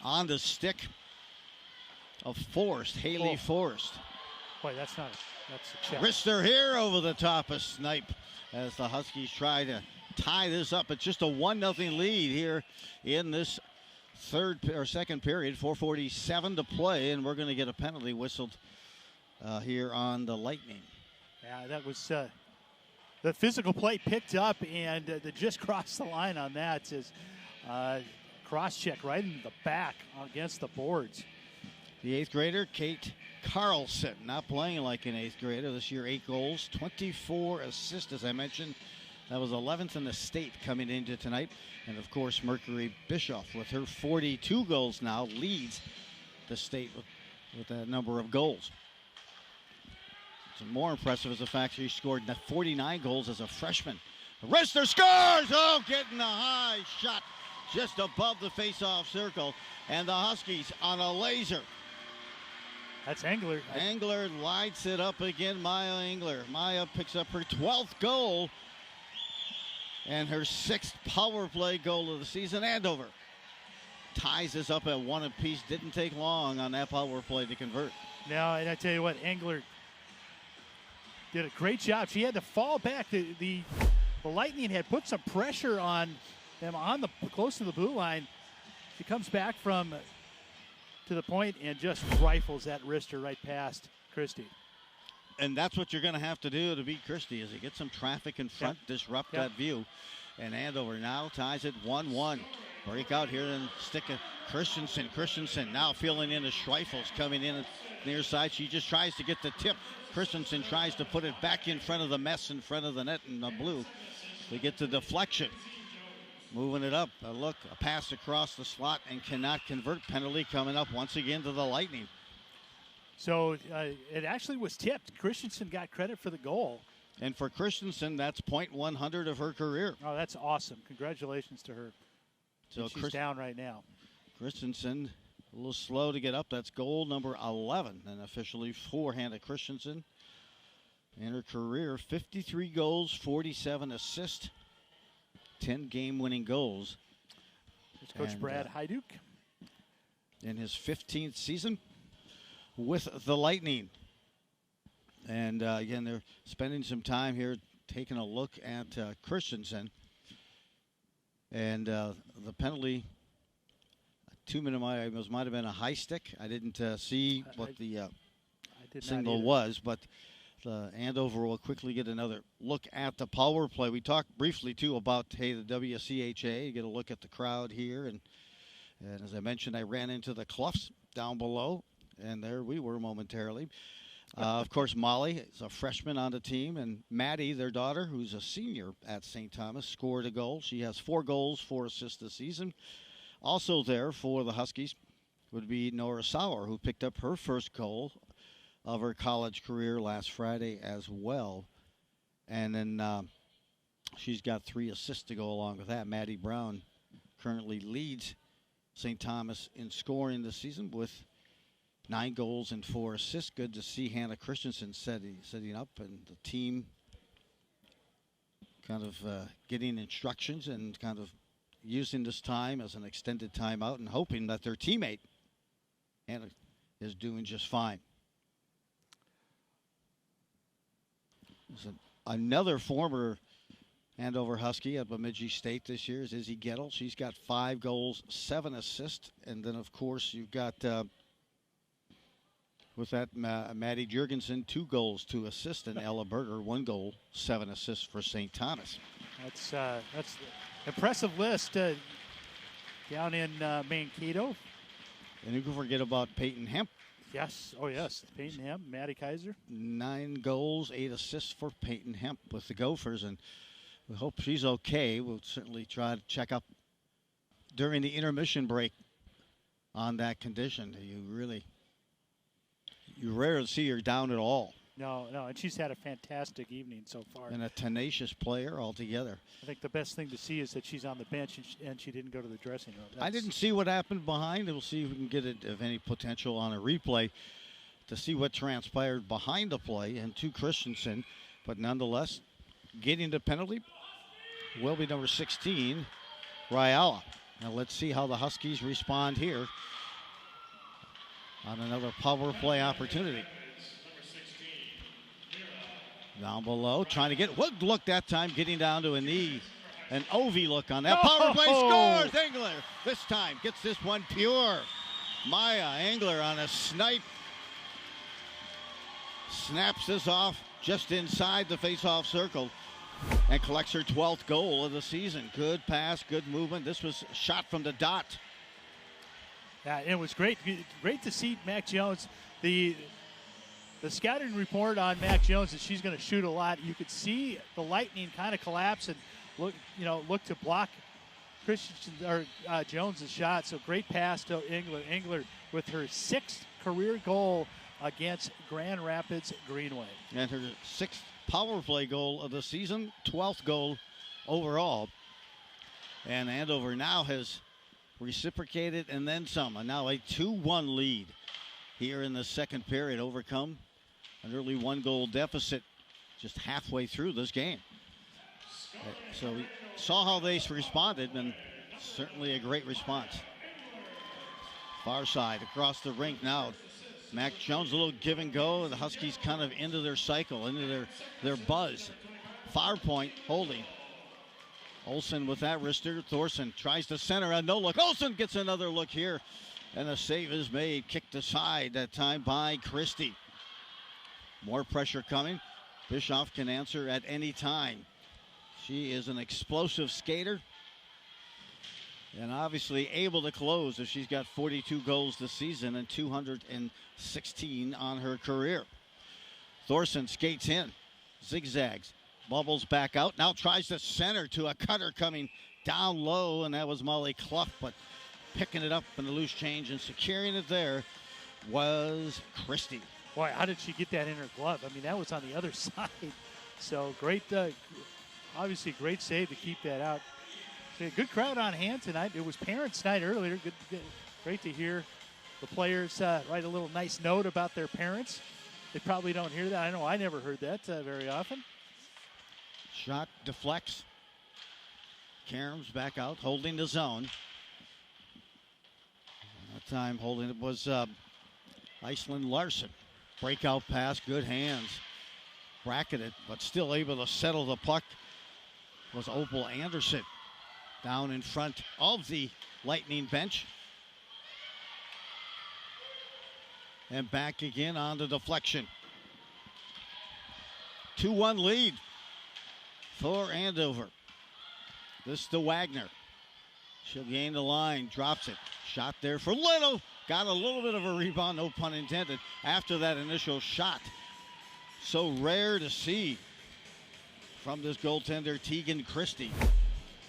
On the stick of Forrest. Haley Forrest. Boy, that's a check. Wrister here over the top of Snipe as the Huskies try to tie this up. It's just a 1-0 lead here in this second period. 4:47 to play, and we're going to get a penalty whistled here on the Lightning. Yeah, that was the physical play picked up, and they just crossed the line on that. Is cross check right in the back against the boards. The 8th grader, Kate Carlson, not playing like an 8th grader this year. 8 goals, 24 assists, as I mentioned. That was 11th in the state coming into tonight. And, of course, Mercury Bischoff, with her 42 goals now, leads the state with that number of goals. What's more impressive is the fact she scored 49 goals as a freshman. Wrister scores! Oh, getting a high shot just above the face-off circle. And the Huskies on a laser. That's Engler. Engler lights it up again. Maya Engler. Maya picks up her 12th goal and her 6th power play goal of the season. Andover ties this up at 1 apiece. Didn't take long on that power play to convert. Now, and I tell you what, Engler did a great job. She had to fall back. The Lightning had put some pressure on them on the close to the blue line. She comes back to the point and just rifles that wrister right past Christie. And that's what you're going to have to do to beat Christie, is to get some traffic in front, disrupt that view. And Andover now ties it 1-1. Break out here and stick a Christensen. Christensen now filling in as Schreifel's coming in at the near side. She just tries to get the tip. Christensen tries to put it back in front of the mess in front of the net in the blue. They get the deflection. Moving it up, a pass across the slot and cannot convert. Penalty coming up once again to the Lightning. So it actually was tipped. Christensen got credit for the goal. And for Christensen, that's .100 of her career. Oh, that's awesome. Congratulations to her. So she's down right now. Christensen, a little slow to get up. That's goal number 11, and officially forehand of Christensen. In her career, 53 goals, 47 assists. 10 game-winning goals. It's Coach Brad Hyduk. In his 15th season with the Lightning. And again, they're spending some time here taking a look at Christensen. And the penalty, 2-minute might have been a high stick. I didn't see what the single was, but Andover will quickly get another look at the power play. We talked briefly, too, about, the WCHA. Get a look at the crowd here. And as I mentioned, I ran into the Cluffs down below, and there we were momentarily. Of course, Molly is a freshman on the team, and Maddie, their daughter, who's a senior at St. Thomas, scored a goal. She has 4 goals, 4 assists this season. Also there for the Huskies would be Nora Sauer, who picked up her first goal of her college career last Friday as well. And then She's got 3 assists to go along with that. Maddie Brown currently leads St. Thomas in scoring this season with 9 goals and 4 assists. Good to see Hannah Christensen setting up and the team kind of getting instructions and kind of using this time as an extended timeout and hoping that their teammate Hannah is doing just fine. Another former Andover Husky at Bemidji State this year is Izzy Gettle. She's got 5 goals, 7 assists. And then, of course, you've got, with that, Maddie Jurgensen, 2 goals, 2 assists. And Ella Berger, 1 goal, 7 assists for St. Thomas. That's the impressive list down in Mankato. And you can forget about Peyton Hemp. Yes. Oh, yes. Peyton Hemp, Maddie Kaiser. 9 goals, 8 assists for Peyton Hemp with the Gophers. And we hope she's okay. We'll certainly try to check up during the intermission break on that condition. You rarely see her down at all. No, and she's had a fantastic evening so far. And a tenacious player altogether. I think the best thing to see is that she's on the bench and she didn't go to the dressing room. I didn't see what happened behind. We'll see if we can get it, if any potential on a replay to see what transpired behind the play and to Christensen. But nonetheless, getting the penalty will be number 16, Ryala. Now let's see how the Huskies respond here on another power play opportunity. Down below, trying to get good look that time, getting down to a knee. An OV look on that. Power play scores. Engler this time gets this one pure. Maya Engler on a snipe. Snaps this off just inside the face-off circle and collects her 12th goal of the season. Good pass, good movement. This was shot from the dot. Yeah, it was great. Great to see Mac Jones. The scouting report on Mac Jones is she's going to shoot a lot. You could see the Lightning kind of collapse and look to block Jones' shot. So great pass to Engler. Engler with her 6th career goal against Grand Rapids Greenway. And her 6th power play goal of the season, 12th goal overall. And Andover now has reciprocated and then some. And now a 2-1 lead here in the second period, overcome an early 1-goal deficit just halfway through this game. So we saw how they responded, and certainly a great response. Far side across the rink now. Mac Jones, a little give and go. The Huskies kind of into their cycle, into their buzz. Far point holding. Olsen with that wrister. Thorson tries to center a no look. Olsen gets another look here. And a save is made, kicked aside that time by Christie. More pressure coming. Bischoff can answer at any time. She is an explosive skater and obviously able to close as she's got 42 goals this season and 216 on her career. Thorson skates in, zigzags, bubbles back out, now tries to center to a cutter coming down low, and that was Molly Clough, but picking it up in the loose change and securing it there was Christie. Boy, how did she get that in her glove? I mean, that was on the other side. So great, obviously great save to keep that out. So a good crowd on hand tonight. It was parents' night earlier. Great to hear the players write a little nice note about their parents. They probably don't hear that. I know I never heard that very often. Shot deflects. Caroms back out, holding the zone. That time holding it was Iceland Larson. Breakout pass, good hands. Bracketed, but still able to settle the puck was Opal Anderson down in front of the Lightning bench. And back again on the deflection. 2-1 lead for Andover. This to Wagner. She'll gain the line, drops it. Shot there for Little. Got a little bit of a rebound, no pun intended, after that initial shot. So rare to see from this goaltender, Tegan Christie.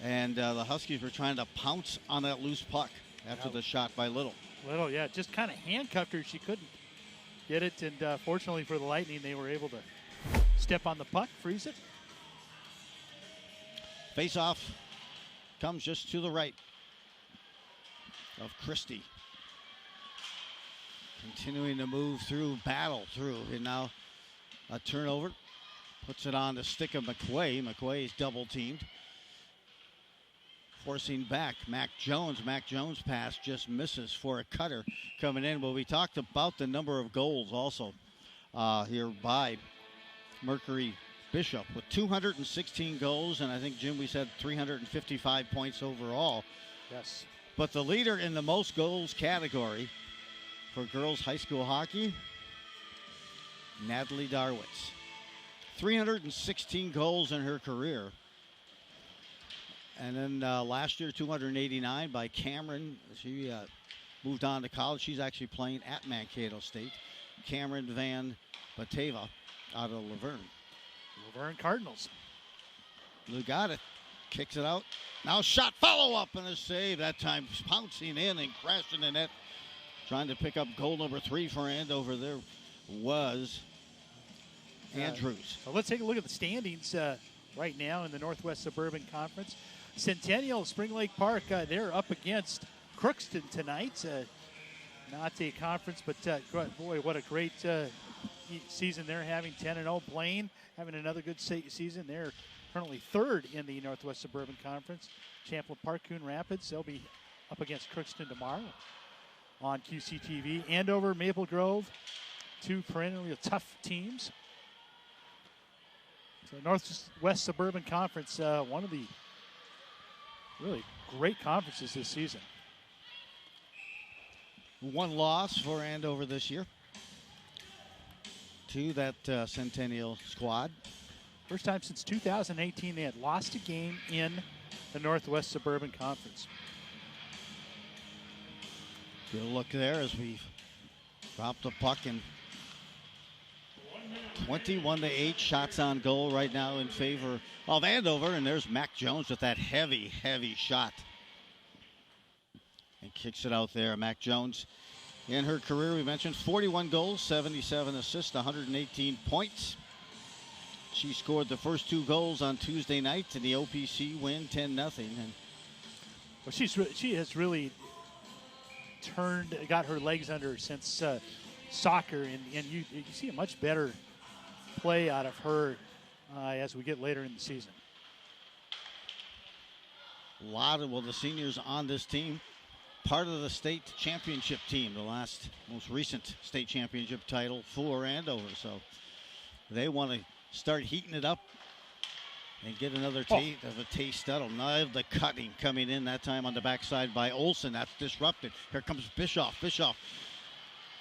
And the Huskies were trying to pounce on that loose puck after the shot by Little. Little, yeah, just kind of handcuffed her. She couldn't get it, and fortunately for the Lightning, they were able to step on the puck, freeze it. Face-off comes just to the right of Christie. Continuing to move through, battle through, and now a turnover. Puts it on the stick of McQuay. McQuay's double teamed. Forcing back Mac Jones. Mac Jones' pass just misses for a cutter coming in. Well, we talked about the number of goals also here by Mercury Bishop with 216 goals, and I think, Jim, we said 355 points overall. Yes. But the leader in the most goals category for girls high school hockey, Natalie Darwitz. 316 goals in her career. And then last year, 289 by Cameron. She moved on to college. She's actually playing at Mankato State. Cameron Van Bateva out of Laverne. Laverne Cardinals. Lou got it. Kicks it out. Now shot, follow-up, and a save. That time pouncing in and crashing the net. Trying to pick up goal number 3 for Andover. There was Andrews. So let's take a look at the standings right now in the Northwest Suburban Conference. Centennial Spring Lake Park, they're up against Crookston tonight. Not a conference, but boy, what a great season they're having. 10-0. Blaine having another good season. They're currently 3rd in the Northwest Suburban Conference. Champlain Park, Coon Rapids, they'll be up against Crookston tomorrow on QCTV. Andover, Maple Grove, 2 perennially tough teams. So Northwest Suburban Conference, one of the really great conferences this season. 1 loss for Andover this year to that Centennial squad. First time since 2018 they had lost a game in the Northwest Suburban Conference. Good look there as we drop the puck, and 21-8 shots on goal right now in favor of Andover, and there's Mac Jones with that heavy shot. And kicks it out there. Mac Jones, in her career, we mentioned 41 goals, 77 assists, 118 points. She scored the first 2 goals on Tuesday night in the OPC win, 10-0. And well, she has really got her legs under her since soccer, and you see a much better play out of her as we get later in the season. A lot of the seniors on this team, part of the state championship team, the most recent state championship title for Andover. So they want to start heating it up and get another taste of a taste of them. Now the cutting coming in, that time on the backside by Olsen. That's disrupted. Here comes Bischoff.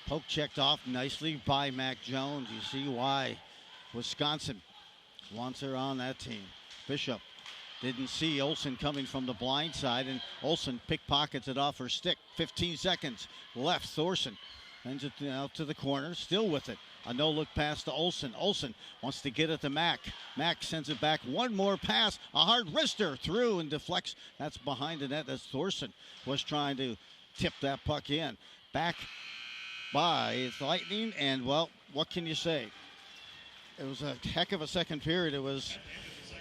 Poke checked off nicely by Mac Jones. You see why Wisconsin wants her on that team. Bishop didn't see Olsen coming from the blind side, and Olsen pickpockets it off her stick. 15 seconds left. Thorson sends it out to the corner, still with it. A no-look pass to Olsen. Olsen wants to get it to Mac. Mac sends it back. One more pass. A hard wrister through and deflects. That's behind the net as Thorson was trying to tip that puck in. Back by Lightning, and, well, what can you say? It was a heck of a second period. It was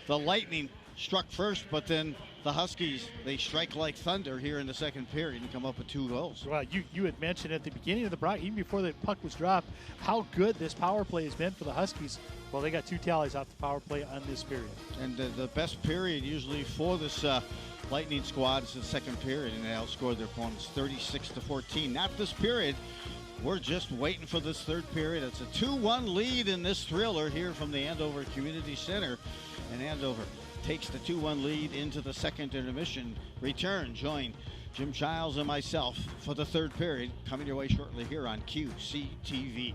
the Lightning struck first, but then the Huskies, they strike like thunder here in the second period and come up with 2 goals. Well, you had mentioned at the beginning of the broadcast, even before the puck was dropped, how good this power play has been for the Huskies. Well, they got 2 tallies off the power play on this period. And the best period usually for this Lightning squad is the second period, and they outscored their opponents 36-14. Not this period. We're just waiting for this third period. It's a 2-1 lead in this thriller here from the Andover Community Center. And Andover takes the 2-1 lead into the second intermission. Return, join Jim Childs and myself for the third period, coming your way shortly here on QCTV.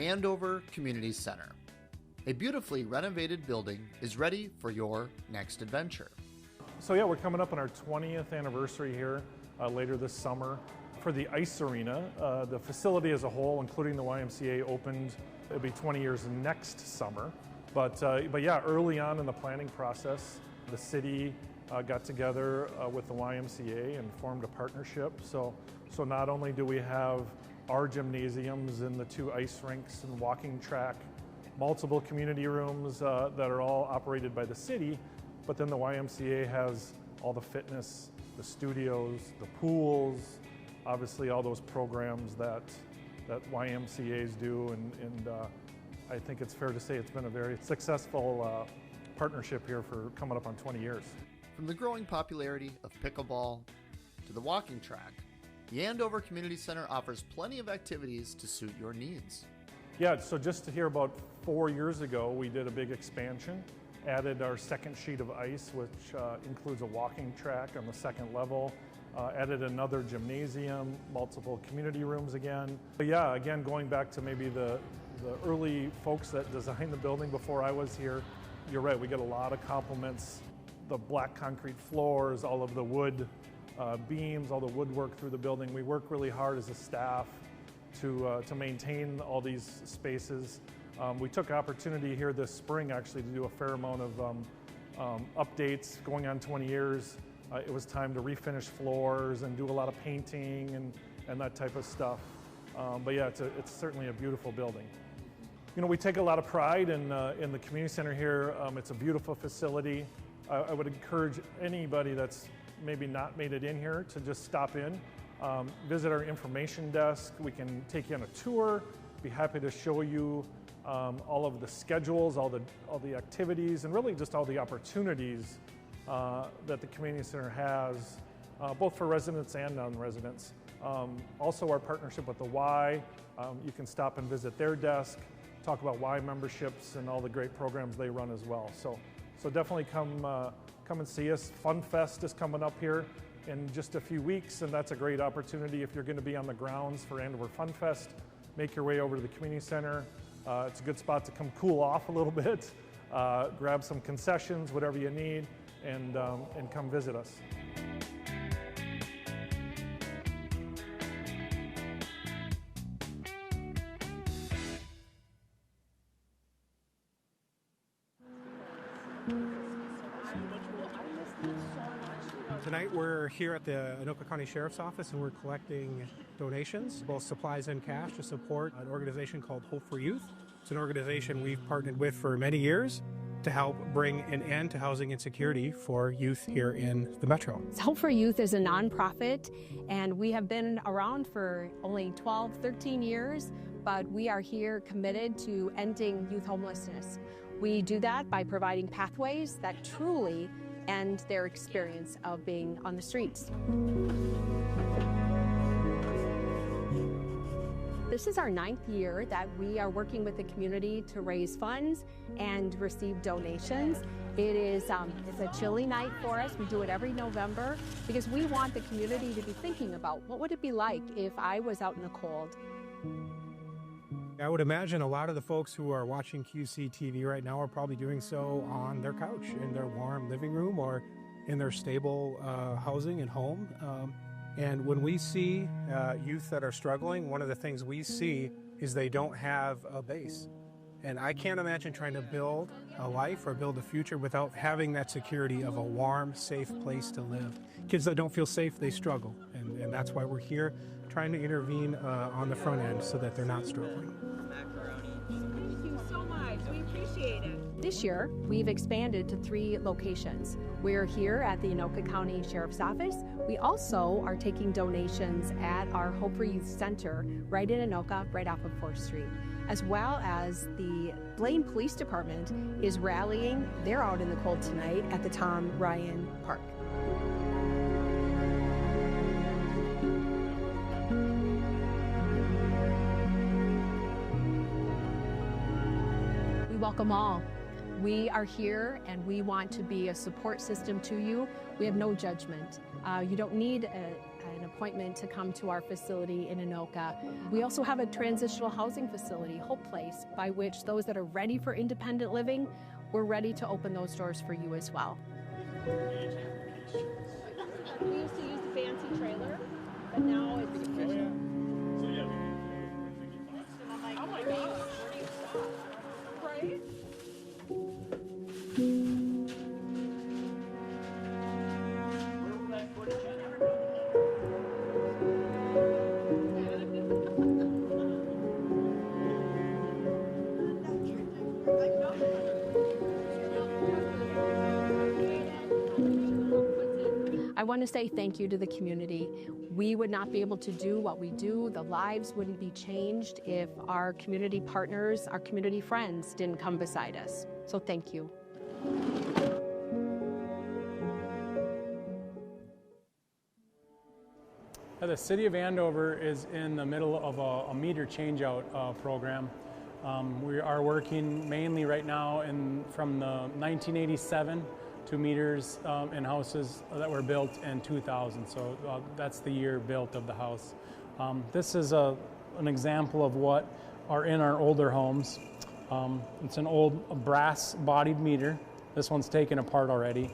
Andover Community Center. A beautifully renovated building is ready for your next adventure. So yeah, we're coming up on our 20th anniversary here later this summer. For the ice arena, the facility as a whole, including the YMCA, opened, it'll be 20 years next summer. But yeah, early on in the planning process, the city got together with the YMCA and formed a partnership. So not only do we have our gymnasiums and the 2 ice rinks and walking track, multiple community rooms that are all operated by the city, but then the YMCA has all the fitness, the studios, the pools, obviously all those programs that YMCAs do, and I think it's fair to say it's been a very successful partnership here for coming up on 20 years. From the growing popularity of pickleball to the walking track, the Andover Community Center offers plenty of activities to suit your needs. Yeah, so just to hear about 4 years ago, we did a big expansion, added our second sheet of ice, which includes a walking track on the second level, added another gymnasium, multiple community rooms again. But yeah, again, going back to maybe the early folks that designed the building before I was here, you're right, we get a lot of compliments. The black concrete floors, all of the wood beams, all the woodwork through the building. We work really hard as a staff to maintain all these spaces. We took opportunity here this spring actually to do a fair amount of updates going on 20 years. It was time to refinish floors and do a lot of painting and that type of stuff. But yeah, it's certainly a beautiful building. You know, we take a lot of pride in the community center here. It's a beautiful facility. I would encourage anybody that's maybe not made it in here to just stop in, visit our information desk. We can take you on a tour, be happy to show you all of the schedules, all the activities, and really just all the opportunities that the community center has, both for residents and non-residents. Also our partnership with the Y, you can stop and visit their desk, talk about Y memberships and all the great programs they run as well. So definitely come and see us. Fun Fest is coming up here in just a few weeks, and that's a great opportunity if you're going to be on the grounds for Andover Fun Fest. Make your way over to the community center. It's a good spot to come cool off a little bit, grab some concessions, whatever you need, and come visit us. Tonight we're here at the Anoka County Sheriff's Office and we're collecting donations, both supplies and cash, to support an organization called Hope for Youth. It's an organization we've partnered with for many years to help bring an end to housing insecurity for youth here in the Metro. Hope for Youth is a nonprofit, and we have been around for only 12, 13 years, but we are here committed to ending youth homelessness. We do that by providing pathways that truly end their experience of being on the streets. This is our 9th year that we are working with the community to raise funds and receive donations. It's a chilly night for us. We do it every November because we want the community to be thinking about what would it be like if I was out in the cold. I would imagine a lot of the folks who are watching QCTV right now are probably doing so on their couch, in their warm living room, or in their stable housing and home. And when we see youth that are struggling, one of the things we see is they don't have a base. And I can't imagine trying to build a life or build a future without having that security of a warm, safe place to live. Kids that don't feel safe, they struggle. And that's why we're here, trying to intervene on the front end so that they're not struggling. Thank you so much. We appreciate it. This year, we've expanded to 3 locations. We're here at the Anoka County Sheriff's Office. We also are taking donations at our Hope for Youth Center right in Anoka, right off of 4th Street. As well as the Blaine Police Department is rallying. They're out in the cold tonight at the Tom Ryan Park. We welcome all. We are here and we want to be a support system to you. We have no judgment. You don't need an appointment to come to our facility in Anoka. We also have a transitional housing facility, Hope Place, by which those that are ready for independent living, we're ready to open those doors for you as well. We used to use the fancy trailer, but now it's efficient. Oh my gosh, where do you stop? Right? I want to say thank you to the community. We would not be able to do what we do. The lives wouldn't be changed if our community partners, our community friends didn't come beside us. So thank you. The City of Andover is in the middle of a meter changeout program. We are working mainly right now from the 1987 to meters in houses that were built in 2000. So that's the year built of the house. This is an example of what are in our older homes. It's an old brass-bodied meter. This one's taken apart already.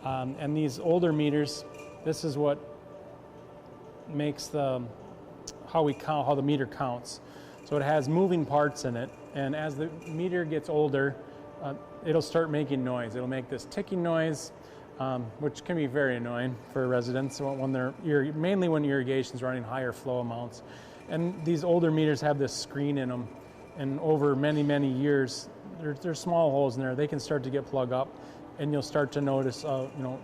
And these older meters, this is what makes how the meter counts. So it has moving parts in it, and as the meter gets older, it'll start making noise. It'll make this ticking noise, which can be very annoying for residents mainly when irrigation's running higher flow amounts. And these older meters have this screen in them, and over many, many years, there's small holes in there. They can start to get plugged up, and you'll start to notice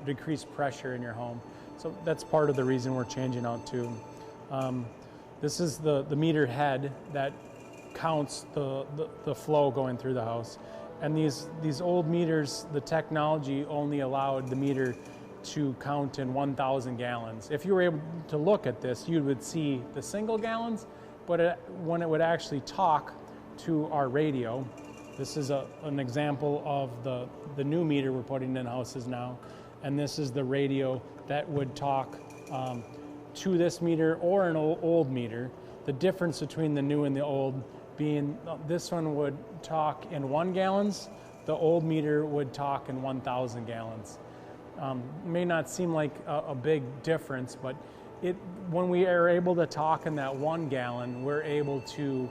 decreased pressure in your home. So that's part of the reason we're changing out too. This is the meter head that counts the flow going through the house. And these old meters, the technology only allowed the meter to count in 1,000 gallons. If you were able to look at this, you would see the single gallons, but when it would actually talk to our radio, this is an example of the new meter we're putting in houses now, and this is the radio that would talk to this meter or an old meter. The difference between the new and the old being this one would talk in 1 gallons, the old meter would talk in 1,000 gallons. May not seem like a big difference, but when we are able to talk in that 1 gallon, we're able to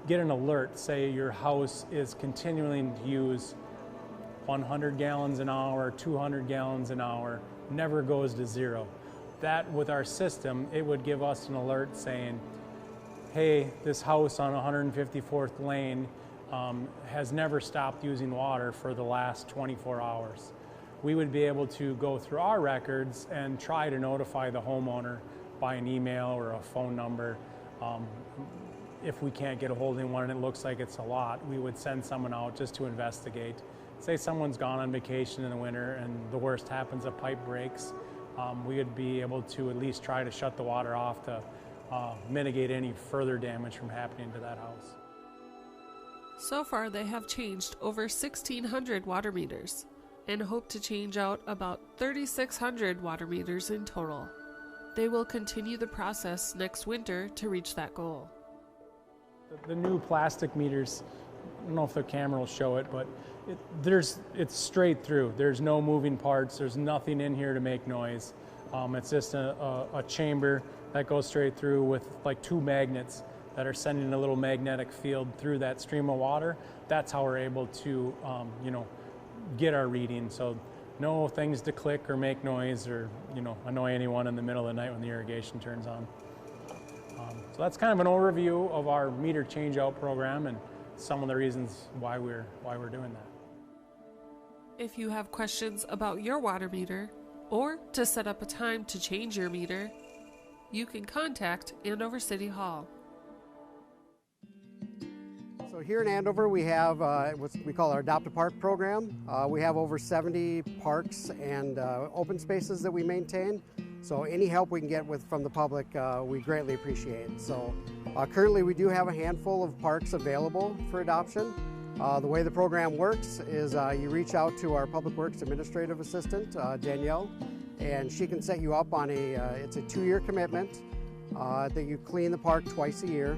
get an alert, say your house is continuing to use 100 gallons an hour, 200 gallons an hour, never goes to zero. That, with our system, it would give us an alert saying, hey, this house on 154th Lane has never stopped using water for the last 24 hours. We would be able to go through our records and try to notify the homeowner by an email or a phone number. If we can't get a hold of anyone and it looks like it's a lot, we would send someone out just to investigate. Say someone's gone on vacation in the winter and the worst happens, a pipe breaks, we would be able to at least try to shut the water off to mitigate any further damage from happening to that house. So far, they have changed over 1,600 water meters and hope to change out about 3,600 water meters in total. They will continue the process next winter to reach that goal. The new plastic meters, I don't know if the camera will show it, but it's straight through. There's no moving parts. There's nothing in here to make noise. It's just a chamber that goes straight through with like 2 magnets that are sending a little magnetic field through that stream of water. That's how we're able to, get our reading. So no things to click or make noise or, annoy anyone in the middle of the night when the irrigation turns on. So that's kind of an overview of our meter change-out program and some of the reasons why we're doing that. If you have questions about your water meter or to set up a time to change your meter, you can contact Andover City Hall. So here in Andover we have what we call our Adopt a Park program. We have over 70 parks and open spaces that we maintain. So any help we can get from the public, we greatly appreciate. So currently we do have a handful of parks available for adoption. The way the program works is you reach out to our Public Works Administrative Assistant, Danielle, and she can set you up on it's a 2-year commitment that you clean the park twice a year.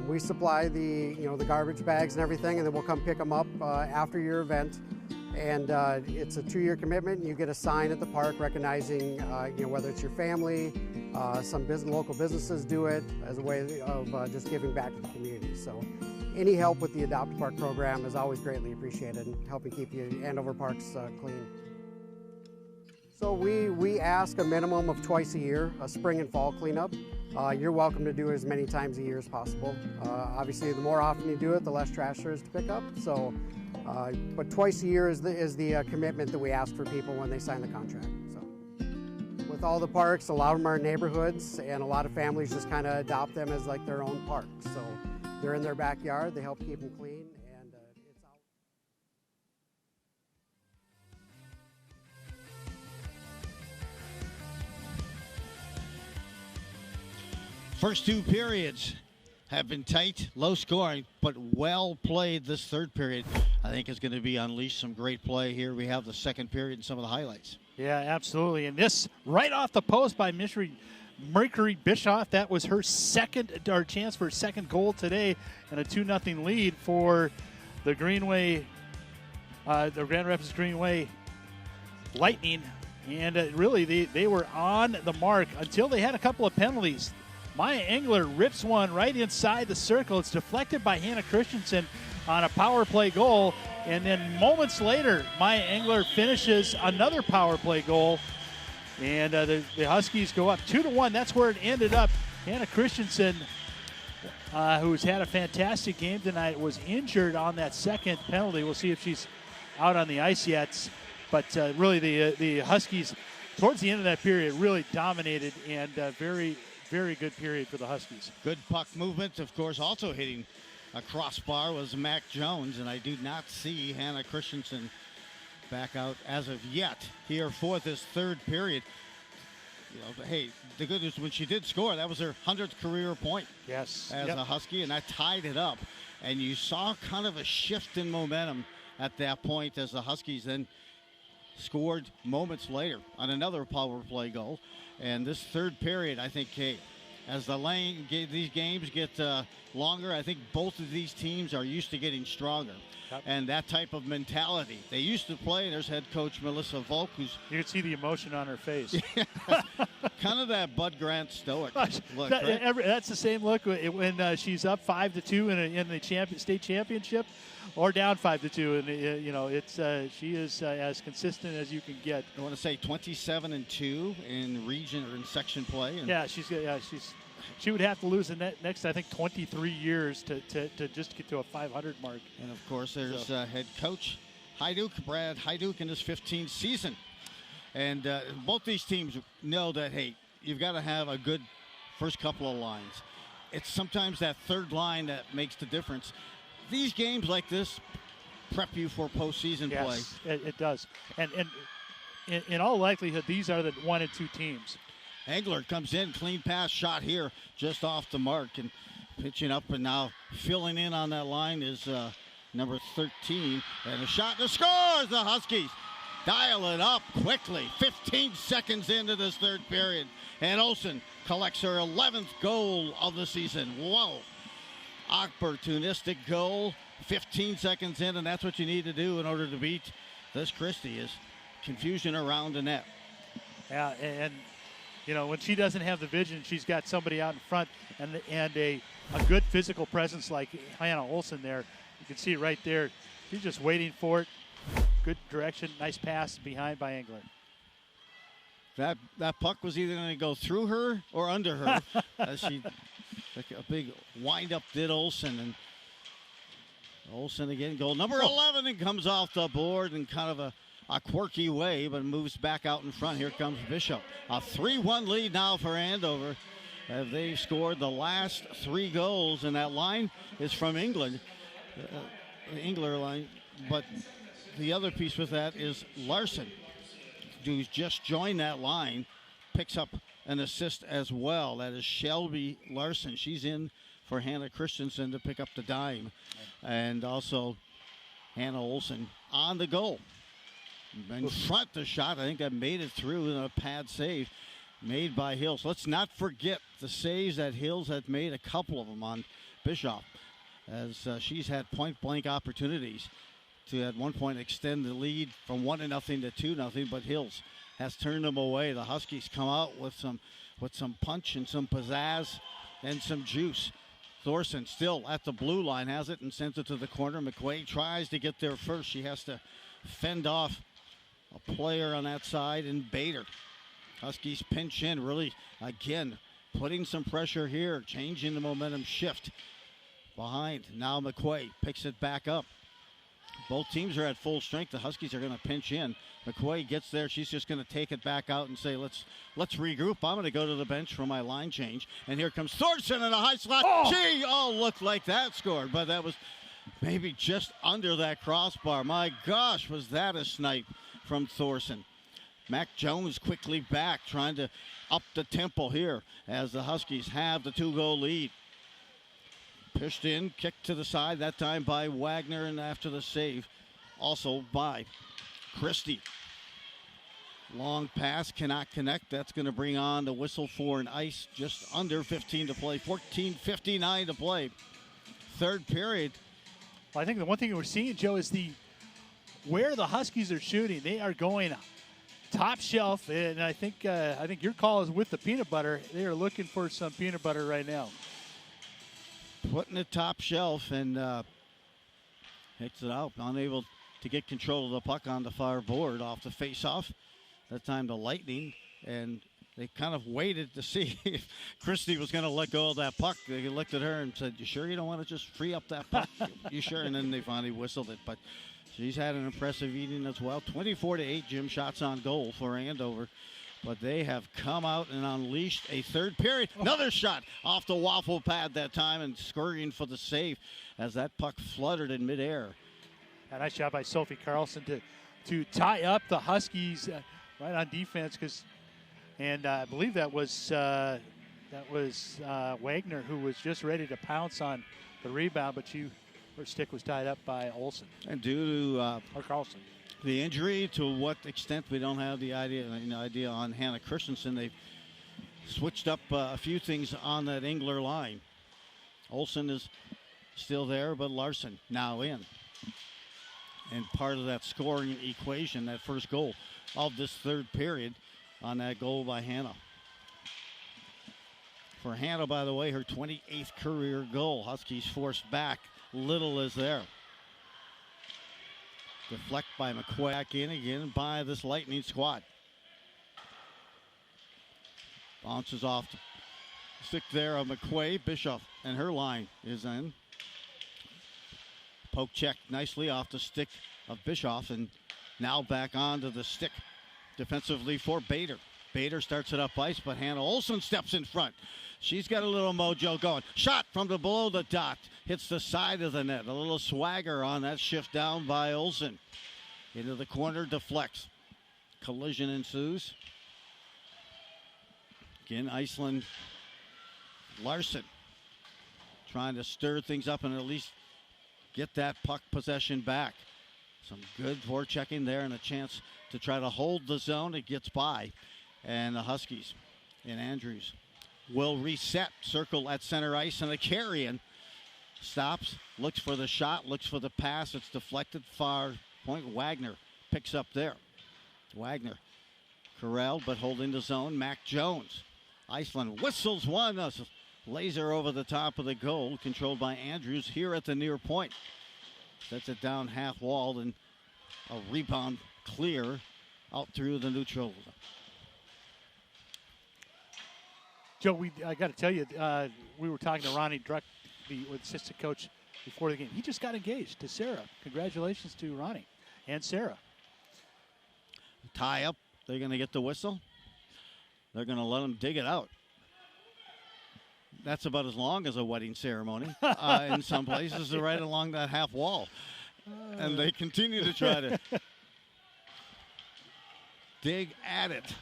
We supply the garbage bags and everything, and then we'll come pick them up after your event. And it's a 2-year commitment, and you get a sign at the park recognizing whether it's your family, some local businesses do it as a way of just giving back to the community. So any help with the Adopt a Park program is always greatly appreciated in helping keep the Andover parks clean. So we ask a minimum of twice a year, a spring and fall cleanup. You're welcome to do it as many times a year as possible. Obviously, the more often you do it, the less trash there is to pick up. So, but twice a year is the commitment that we ask for people when they sign the contract. So, with all the parks, a lot of them are neighborhoods, and a lot of families just kind of adopt them as like their own park. So, they're in their backyard. They help keep them clean. First 2 periods have been tight, low scoring, but well played this third period. I think is going to be unleashed some great play here. We have the second period and some of the highlights. Yeah, absolutely. And this right off the post by Mercury Bischoff. That was her chance for her second goal today, and a 2-0 lead for the Greenway, the Grand Rapids Greenway Lightning. And really, they were on the mark until they had a couple of penalties. Maya Engler rips one right inside the circle. It's deflected by Hannah Christensen on a power play goal. And then moments later, Maya Engler finishes another power play goal. And the Huskies go up 2-1. That's where it ended up. Hannah Christensen, who's had a fantastic game tonight, was injured on that second penalty. We'll see if she's out on the ice yet. But really, the Huskies, towards the end of that period, really dominated, and very good period for the Huskies. Good puck movement, of course. Also hitting a crossbar was Mac Jones, and I do not see Hannah Christensen back out as of yet here for this third period. But hey, the good news, when she did score, that was her 100th career point. Yes. As a Husky, and that tied it up. And you saw kind of a shift in momentum at that point as the Huskies then scored moments later on another power play goal. And this third period, I think, as these games get longer, I think both of these teams are used to getting stronger. Yep. And that type of mentality. They used to play, and there's head coach Melissa Volk, who's... You can see the emotion on her face. Kind of that Bud Grant stoic look, right? That's the same look when she's up 5-2 in the state championship, or down 5-2, and it's she is as consistent as you can get. I want to say 27-2 in region or in section play. And she would have to lose the next, I think, 23 years to just get to a 500 mark. And of course, there's head coach Brad Hyduke in his 15th season. And both these teams know that, hey, you've got to have a good first couple of lines. It's sometimes that third line that makes the difference. These games like this prep you for postseason play. Yes, it does. And in all likelihood, these are the 1 and 2 teams. Engler comes in, clean pass shot here, just off the mark, and pitching up, and now filling in on that line is number 13, and a shot to score. The Huskies dial it up quickly. 15 seconds into this third period, and Olsen collects her 11th goal of the season. Whoa. Opportunistic goal, 15 seconds in, and that's what you need to do in order to beat this Christie, is confusion around the net. Yeah, and when she doesn't have the vision, she's got somebody out in front and a good physical presence like Hannah Olsen there. You can see it right there. She's just waiting for it. Good direction, nice pass behind by Engler. That puck was either going to go through her or under her. As she took a big wind-up did Olsen. And Olsen again, goal number 11, and comes off the board in kind of a quirky way, but moves back out in front. Here comes Bishop. A 3-1 lead now for Andover. They've scored the last 3 goals, and that line is from England. The Engler line. But the other piece with that is Larson, who's just joined that line, picks up an assist as well. That is Shelby Larson. She's in for Hannah Christensen to pick up the dime. And also Hannah Olsen on the goal. In front the shot, I think that made it through in a pad save made by Hills. Let's not forget the saves that Hills had made, a couple of them on Bischoff, as she's had point-blank opportunities to at one point extend the lead from 1-0 to 2-0, but Hills has turned them away. The Huskies come out with some punch and some pizzazz and some juice. Thorson still at the blue line, has it and sends it to the corner. McQuaid tries to get there first. She has to fend off a player on that side, and Bader. Huskies pinch in, really, again, putting some pressure here, changing the momentum shift behind. Now McQuaid picks it back up. Both teams are at full strength. The Huskies are going to pinch in. McQuaid gets there. She's just going to take it back out and say, let's regroup. I'm going to go to the bench for my line change. And here comes Thorson in a high slot. She looked like that scored, but that was maybe just under that crossbar. My gosh, was that a snipe from Thorson. Mac Jones quickly back, trying to up the tempo here as the Huskies have the 2-goal lead. Pushed in, kicked to the side, that time by Wagner, and after the save, also by Christie. Long pass, cannot connect. That's going to bring on the whistle for an ice. Just under 15 to play, 14:59 to play. Third period. Well, I think the one thing we're seeing, Joe, is where the Huskies are shooting. They are going top shelf, and I think your call is with the peanut butter. They are looking for some peanut butter right now. Putting it top shelf and hits it out. Unable to get control of the puck on the far board off the face-off. That time the Lightning, and they kind of waited to see if Christie was going to let go of that puck. They looked at her and said, "You sure you don't want to just free up that puck?" "You sure?" And then they finally whistled it. But she's had an impressive evening as well. 24-8, Jim, shots on goal for Andover. But they have come out and unleashed a third period. Another shot off the waffle pad that time, and scurrying for the save as that puck fluttered in midair. A nice job by Sophie Carlson to tie up the Huskies right on defense, and I believe that was Wagner, who was just ready to pounce on the rebound, but her stick was tied up by Olsen. And due to or Carlson. The injury, to what extent we don't have the idea on Hannah Christensen. They've switched up a few things on that Engler line. Olsen is still there, but Larson now in. And part of that scoring equation, that first goal of this third period on that goal by Hannah. For Hannah, by the way, her 28th career goal. Huskies forced back. Little is there. Deflect by McQuaid, back in again by this Lightning squad. Bounces off the stick there of McQuaid. Bischoff and her line is in. Poke check nicely off the stick of Bischoff, and now back onto the stick defensively for Bader. Bader starts it up ice, but Hannah Olsen steps in front. She's got a little mojo going. Shot from below the dot. Hits the side of the net. A little swagger on that shift down by Olsen. Into the corner, deflects. Collision ensues. Again, Iceland Larson trying to stir things up and at least get that puck possession back. Some good forechecking there and a chance to try to hold the zone. It gets by. And the Huskies and Andrews will reset. Circle at center ice, and the carry-in stops, looks for the shot, looks for the pass. It's deflected far point. Wagner picks up there. Wagner corralled but holding the zone. Mac Jones. Iceland whistles one. A laser over the top of the goal, controlled by Andrews here at the near point. Sets it down half walled, and a rebound clear out through the neutral. Joe, I got to tell you, we were talking to Ronnie Druck, the assistant coach, before the game. He just got engaged to Sarah. Congratulations to Ronnie and Sarah. Tie up. They're going to get the whistle. They're going to let them dig it out. That's about as long as a wedding ceremony. In some places, they're right along that half wall. And they continue to try to dig at it.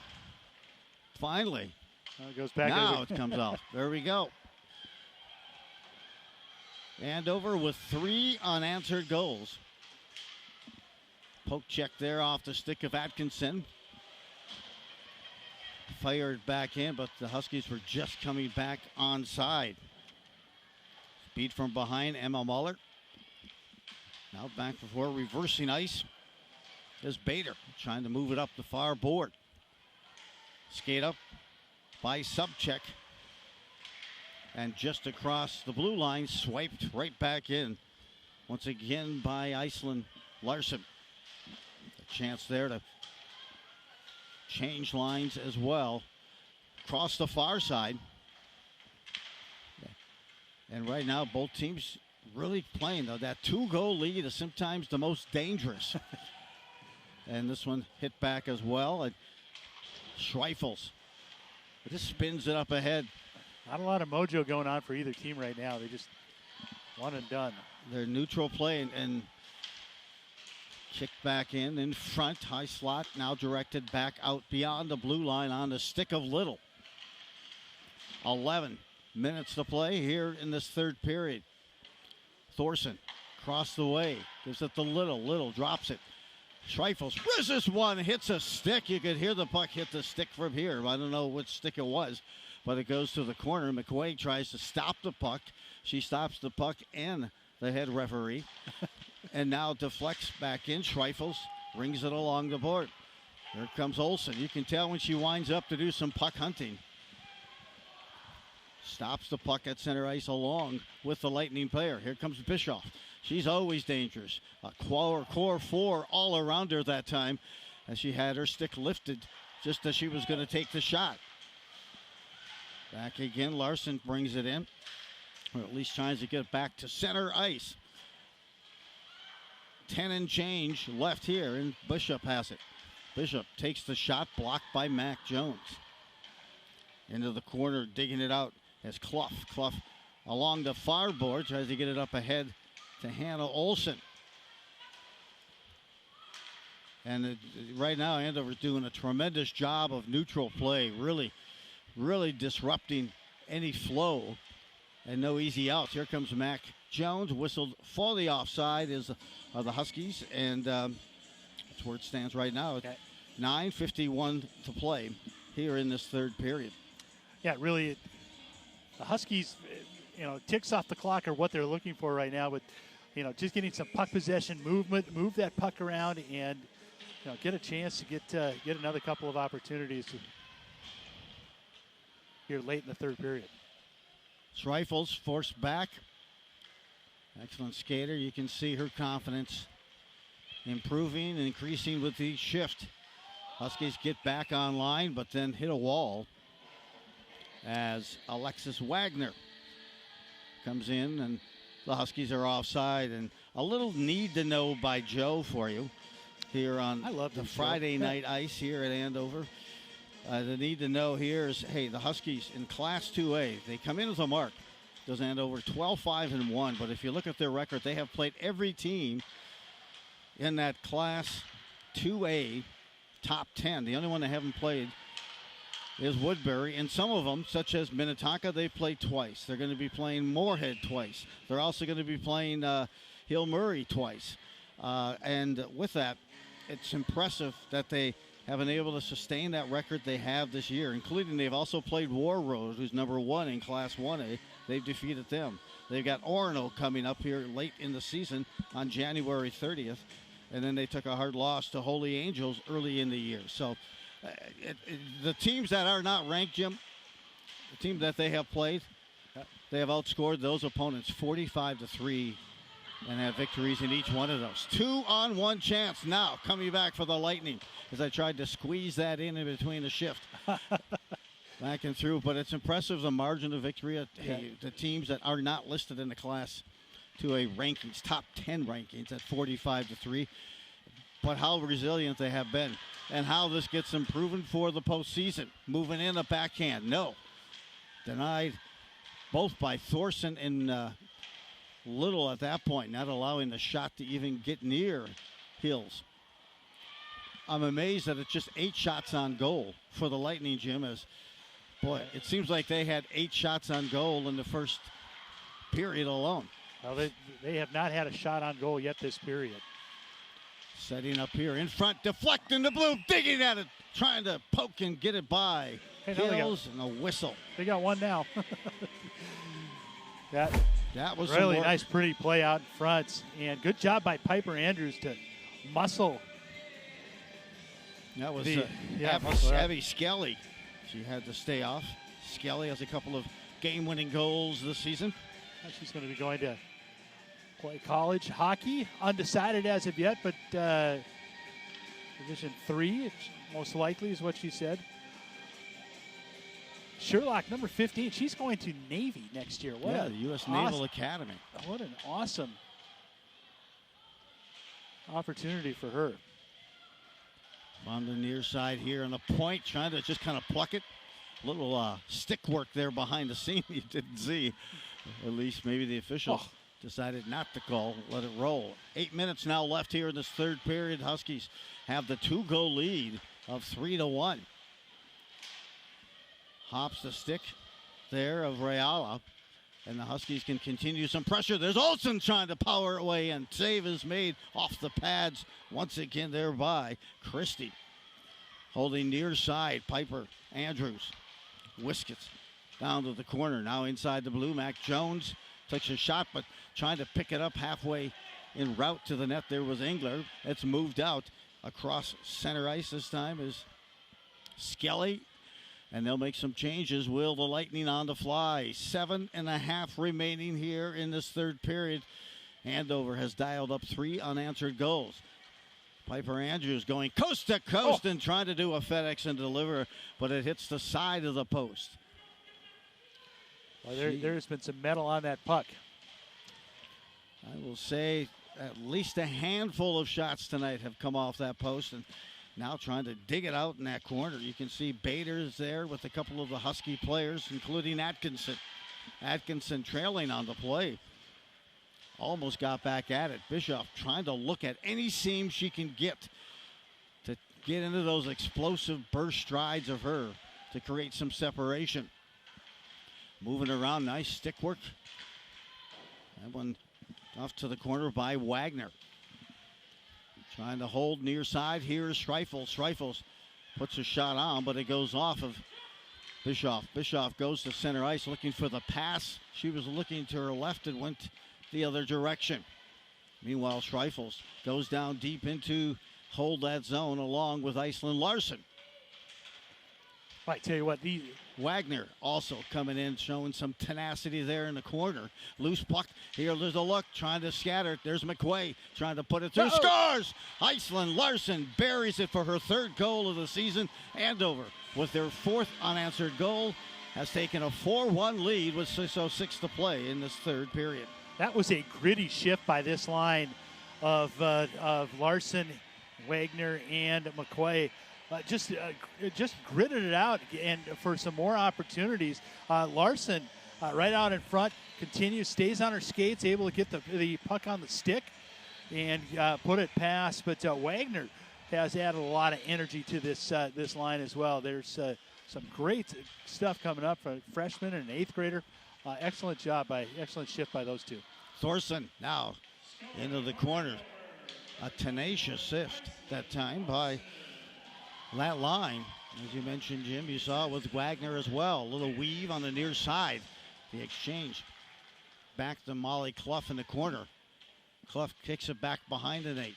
Finally. It goes back. Now it comes off. There we go. Andover with 3 unanswered goals. Poke check there off the stick of Atkinson. Fired back in, but the Huskies were just coming back onside. Beat from behind, Emma Muller. Now back before reversing ice is Bader, trying to move it up the far board. Skate up by Subcheck. And just across the blue line, swiped right back in. Once again by Iceland Larson. A chance there to change lines as well. Across the far side. And right now, both teams really playing, though. That 2-goal lead is sometimes the most dangerous. And this one hit back as well. And Schreifels just spins it up ahead. Not a lot of mojo going on for either team right now. They just one and done. Their neutral play and kicked back in front. High slot now directed back out beyond the blue line on the stick of Little. 11 minutes to play here in this third period. Thorson across the way, gives it to Little. Little drops it. Schreifels resists one, hits a stick. You could hear the puck hit the stick from here. I don't know which stick it was, but it goes to the corner. McQuaig tries to stop the puck. She stops the puck and the head referee. And now deflects back in. Schreifels rings it along the board. Here comes Olsen. You can tell when she winds up to do some puck hunting. Stops the puck at center ice along with the Lightning player. Here comes Bischoff. She's always dangerous. A core four all around her that time as she had her stick lifted just as she was going to take the shot. Back again, Larson brings it in, or at least tries to get back to center ice. 10 and change left here, and Bishop has it. Bishop takes the shot, blocked by Mac Jones. Into the corner, digging it out as Clough. Clough along the far board, tries to get it up ahead to Hannah Olsen. And right now, Andover's doing a tremendous job of neutral play, really disrupting any flow, and no easy outs. Here comes Mac Jones, whistled for the offside is the Huskies, and that's where it stands right now. Okay. 9:51 to play here in this third period. Yeah, really, the Huskies, ticks off the clock are what they're looking for right now, but, just getting some puck possession movement, move that puck around, and, get a chance to get another couple of opportunities here late in the third period. Schreifels forced back. Excellent skater. You can see her confidence improving and increasing with each shift. Huskies get back online, but then hit a wall as Alexis Wagner comes in, and the Huskies are offside. And a little need to know by Joe for you here on the Friday night ice here at Andover. The need to know here is, hey, the Huskies in Class 2A, they come in with a mark. Does Andover 12-5-1, but if you look at their record, they have played every team in that Class 2A top 10. The only one they haven't played is Woodbury, and some of them, such as Minnetonka, they've played twice. They're going to be playing Moorhead twice. They're also going to be playing Hill Murray twice. And with that, it's impressive that they have been able to sustain that record they have this year, including they've also played War Road, who's number 1 in Class 1A. They've defeated them. They've got Orono coming up here late in the season on January 30th, and then they took a hard loss to Holy Angels early in the year. So the teams that are not ranked, Jim, the team that they have played, they have outscored those opponents 45-3 and have victories in each one of those. 2-on-1 chance now coming back for the Lightning as I tried to squeeze that in between the shift. Back and through, but it's impressive the margin of victory. The teams that are not listed in the Class 2A rankings, top 10 rankings at 45-3. But how resilient they have been and how this gets improving for the postseason. Moving in a backhand, no. Denied both by Thorson and Little at that point, not allowing the shot to even get near Hills. I'm amazed that it's just 8 shots on goal for the Lightning, Jim. As boy, it seems like they had 8 shots on goal in the first period alone. Well, they have not had a shot on goal yet this period. Setting up here in front, deflecting the blue, digging at it, trying to poke and get it by. Hey, Hills and a whistle. They got one now. that was really nice, pretty play out in front. And good job by Piper Andrews to muscle. That was muscle Abby Skelly. She had to stay off. Skelly has a couple of game-winning goals this season. She's going to be going to play college hockey. Undecided as of yet, but Division III, most likely is what she said. Sherlock, number 15, she's going to Navy next year. The U.S. Naval Academy. What an awesome opportunity for her. On the near side here on the point, trying to just kind of pluck it. Little stick work there behind the scene you didn't see. At least maybe the officials decided not to call, let it roll. 8 minutes now left here in this third period. Huskies have the 2-goal lead of 3-1. Hops the stick there of Rayala. And the Huskies can continue some pressure. There's Olsen trying to power away, and save is made off the pads once again there by Christie. Holding near side, Piper Andrews. Whiskets down to the corner. Now inside the blue, Mac Jones takes a shot, but trying to pick it up halfway en route to the net. There was Engler. It's moved out across center ice this time is Skelly. And they'll make some changes. Will the Lightning on the fly. 7.5 remaining here in this third period. Andover has dialed up 3 unanswered goals. Piper Andrews going coast to coast and trying to do a FedEx and deliver, but it hits the side of the post. Well, there's been some metal on that puck. I will say at least a handful of shots tonight have come off that post, and now trying to dig it out in that corner. You can see Bader's there with a couple of the Husky players, including Atkinson. Atkinson trailing on the play. Almost got back at it. Bischoff trying to look at any seam she can get to get into those explosive burst strides of her to create some separation. Moving around, nice stick work. That one off to the corner by Wagner. Trying to hold near side. Here's Schreifels. Schreifels puts a shot on, but it goes off of Bischoff. Bischoff goes to center ice looking for the pass. She was looking to her left and went the other direction. Meanwhile, Schreifels goes down deep into hold that zone along with Iceland Larson. I tell you what, Wagner also coming in, showing some tenacity there in the corner. Loose puck. Here, there's a look, trying to scatter it. There's McQuay trying to put it through. Scores! Iceland Larson buries it for her 3rd goal of the season. Andover, with their 4th unanswered goal, has taken a 4-1 lead with 6:06 to play in this 3rd period. That was a gritty shift by this line of Larson, Wagner, and McQuay. Just gritted it out and for some more opportunities. Larson right out in front, continues, stays on her skates, able to get the puck on the stick and put it past. But Wagner has added a lot of energy to this line as well. There's some great stuff coming up from a freshman and an 8th grader. Excellent shift by those two. Thorson now into the corner. A tenacious shift that time by that line. As you mentioned, Jim, you saw it with Wagner as well. A little weave on the near side. The exchange back to Molly Clough in the corner. Clough kicks it back behind the net.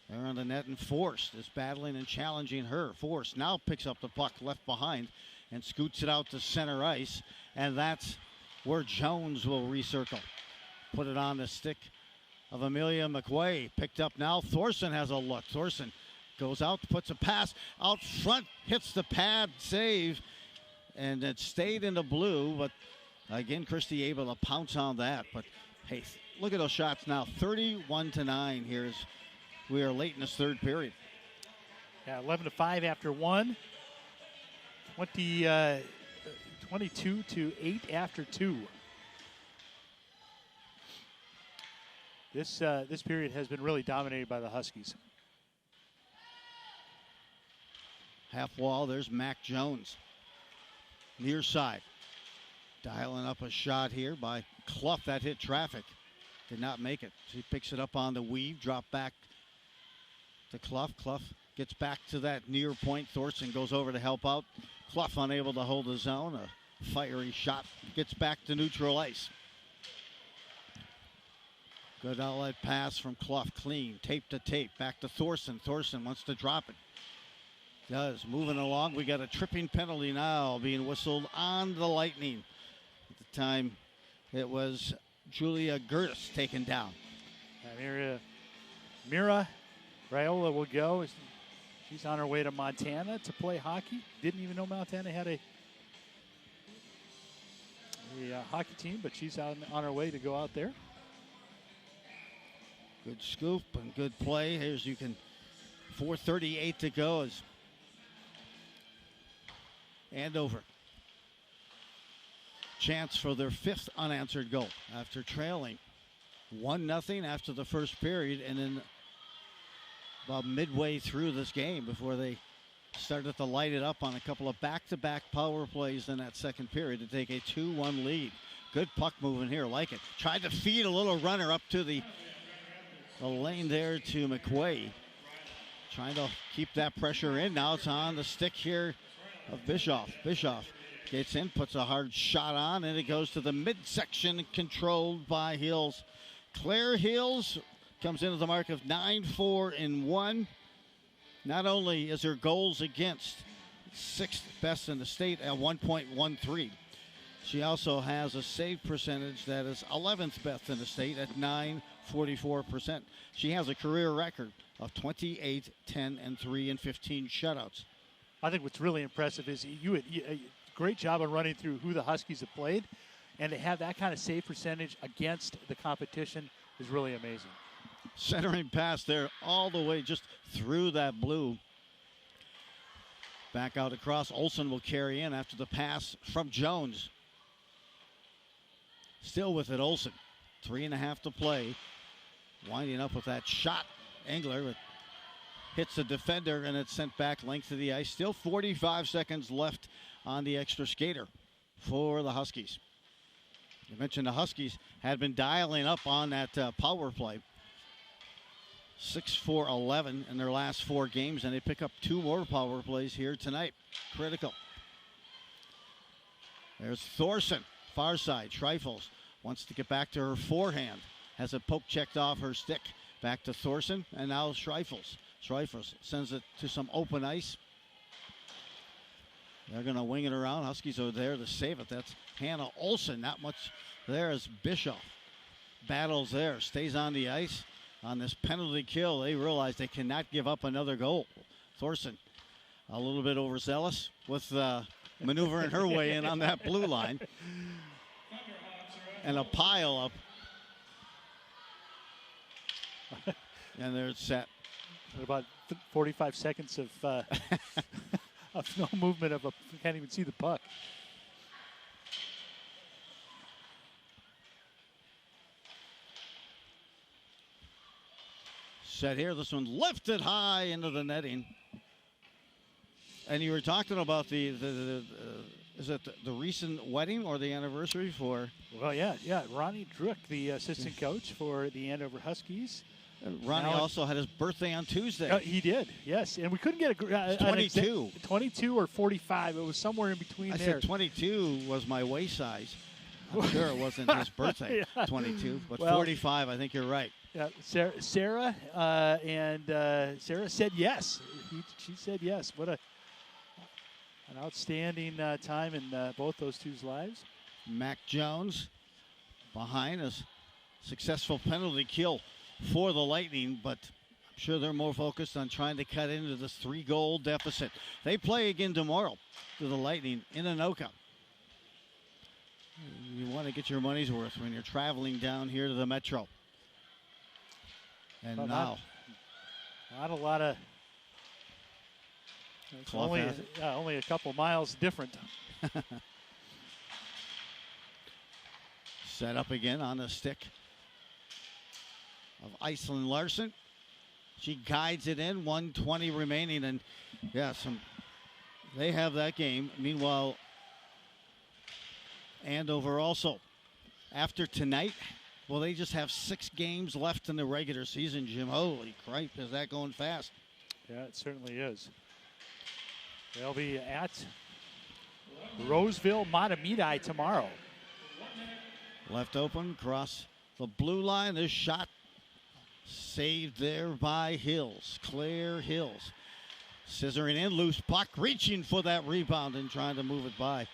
They're on the net, and Forrest is battling and challenging her. Forrest now picks up the puck left behind and scoots it out to center ice. And that's where Jones will recircle. Put it on the stick of Amelia McQuay. Picked up now. Thorson has a look. Thorson goes out, puts a pass out front, hits the pad, save, and it stayed in the blue. But again, Christie able to pounce on that. But hey, look at those shots now. 31-9 here as we are late in this 3rd period. Yeah, 11-5 after 1. 22-8 after 2. This period has been really dominated by the Huskies. Half wall, there's Mac Jones. Near side. Dialing up a shot here by Clough. That hit traffic. Did not make it. She picks it up on the weave. Drop back to Clough. Clough gets back to that near point. Thorson goes over to help out. Clough unable to hold his own. A fiery shot gets back to neutral ice. Good outlet pass from Clough. Clean. Tape to tape. Back to Thorson. Thorson wants to drop it. Does. Moving along. We got a tripping penalty now being whistled on the Lightning. At the time, it was Julia Gertis taken down. Mira Raiola will go. She's on her way to Montana to play hockey. Didn't even know Montana had a hockey team, but she's on her way to go out there. Good scoop and good play. Here's 4:38 to go as Andover. Chance for their 5th unanswered goal after trailing 1-0 after the first period, and then about midway through this game before they started to light it up on a couple of back-to-back power plays in that second period to take a 2-1 lead. Good puck moving here, like it. Tried to feed a little runner up to the lane there to McQuay. Trying to keep that pressure in. Now it's on the stick here of Bischoff. Bischoff gets in, puts a hard shot on, and it goes to the midsection, controlled by Hills. Claire Hills comes into the mark of 9-4-1. Not only is her goals against 6th best in the state at 1.13, she also has a save percentage that is 11th best in the state at 9.44%. She has a career record of 28, 10, and 3 and 15 shutouts. I think what's really impressive is you great job of running through who the Huskies have played, and to have that kind of save percentage against the competition is really amazing. Centering pass there all the way just through that blue. Back out across. Olsen will carry in after the pass from Jones. Still with it, Olsen. 3.5 to play. Winding up with that shot. Engler hits the defender, and it's sent back length of the ice. Still 45 seconds left on the extra skater for the Huskies. You mentioned the Huskies had been dialing up on that power play. 6-4-11 in their last 4 games, and they pick up 2 more power plays here tonight. Critical. There's Thorson, far side. Schreifels wants to get back to her forehand. Has a poke checked off her stick. Back to Thorson, and now Schreifels. Schreifels sends it to some open ice. They're going to wing it around. Huskies are there to save it. That's Hannah Olsen. Not much there as Bischoff battles there. Stays on the ice. On this penalty kill, they realize they cannot give up another goal. Thorson, a little bit overzealous with maneuvering her way in on that blue line. And a pile up. And there it's set. About 45 seconds of of no movement of can't even see the puck. Set here. This one lifted high into the netting. And you were talking about is it the recent wedding or the anniversary for? Well, yeah. Ronnie Druck, the assistant coach for the Andover Huskies. And Ronnie also had his birthday on Tuesday. He did, yes. And we couldn't get 22. 22 or 45. It was somewhere in between there. I said 22 was my waist size. I'm sure it wasn't his birthday, Yeah. 22. But 45, I think you're right. Yeah, Sarah said yes. She said yes. What an outstanding time in both those two's lives. Mac Jones behind us. Successful penalty kill for the Lightning, but I'm sure they're more focused on trying to cut into this 3-goal deficit. They play again tomorrow to the Lightning in Anoka. You want to get your money's worth when you're traveling down here to the Metro. And well, now. Not a lot of. It's only a couple miles different. Set up again on the stick of Iceland Larson. She guides it in, 1:20 remaining, and they have that game. Meanwhile, Andover also, after tonight, Well, they just have 6 games left in the regular season, Jim. Holy cripe, is that going fast? Yeah, it certainly is. They'll be at Roseville Matamidi tomorrow. Left open, cross the blue line. This shot saved there by Hills. Claire Hills. Scissoring in, loose puck, reaching for that rebound and trying to move it by.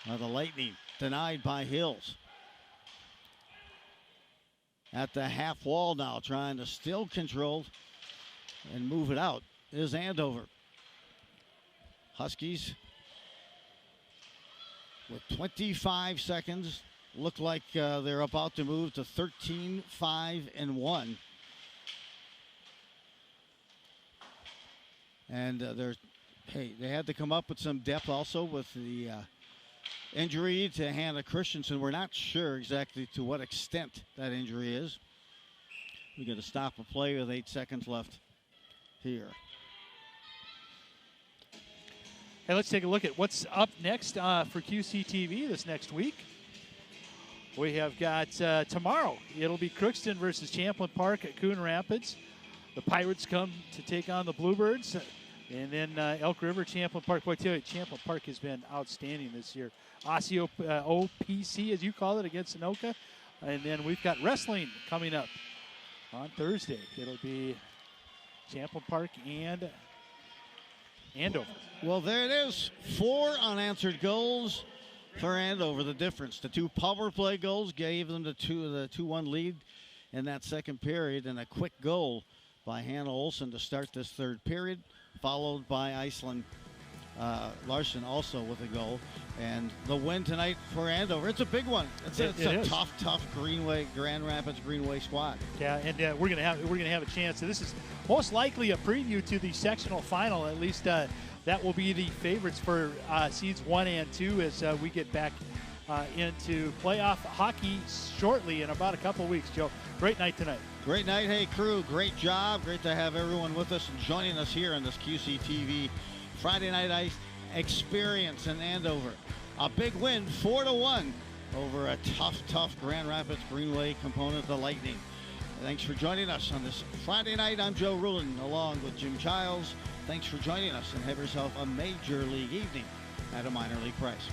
The Lightning denied by Hills. At the half wall now, trying to still control and move it out is Andover. Huskies with 25 seconds. Look like they're about to move to 13-5-1. And they had to come up with some depth also with the injury to Hannah Christensen. We're not sure exactly to what extent that injury is. We're going to stop a play with 8 seconds left here. Hey, let's take a look at what's up next for QCTV this next week. We have got tomorrow, it'll be Crookston versus Champlain Park at Coon Rapids. The Pirates come to take on the Bluebirds. And then Elk River, Champlain Park. Boy, I tell you, Champlain Park has been outstanding this year. Osseo OPC, as you call it, against Anoka. And then we've got wrestling coming up on Thursday. It'll be Champlain Park and Andover. Well, there it is. 4 unanswered goals for Andover. The difference. The 2 power play goals gave them the 2-1 lead in that second period, and a quick goal by Hannah Olsen to start this third period, followed by Iceland Larson also with a goal. And the win tonight for Andover, it's a big one. It's a tough Greenway, Grand Rapids Greenway squad. Yeah, and we're gonna have a chance. So this is most likely a preview to the sectional final. At least that will be the favorites for seeds 1 and 2 as we get back into playoff hockey shortly in about a couple of weeks. Joe, great night tonight. Great night. Hey, crew, great job. Great to have everyone with us and joining us here on this QCTV Friday Night Ice experience in Andover. A big win, 4-1 over a tough Grand Rapids Greenway component, the Lightning. Thanks for joining us on this Friday night. I'm Joe Rulin along with Jim Childs. Thanks for joining us and have yourself a major league evening at a minor league price.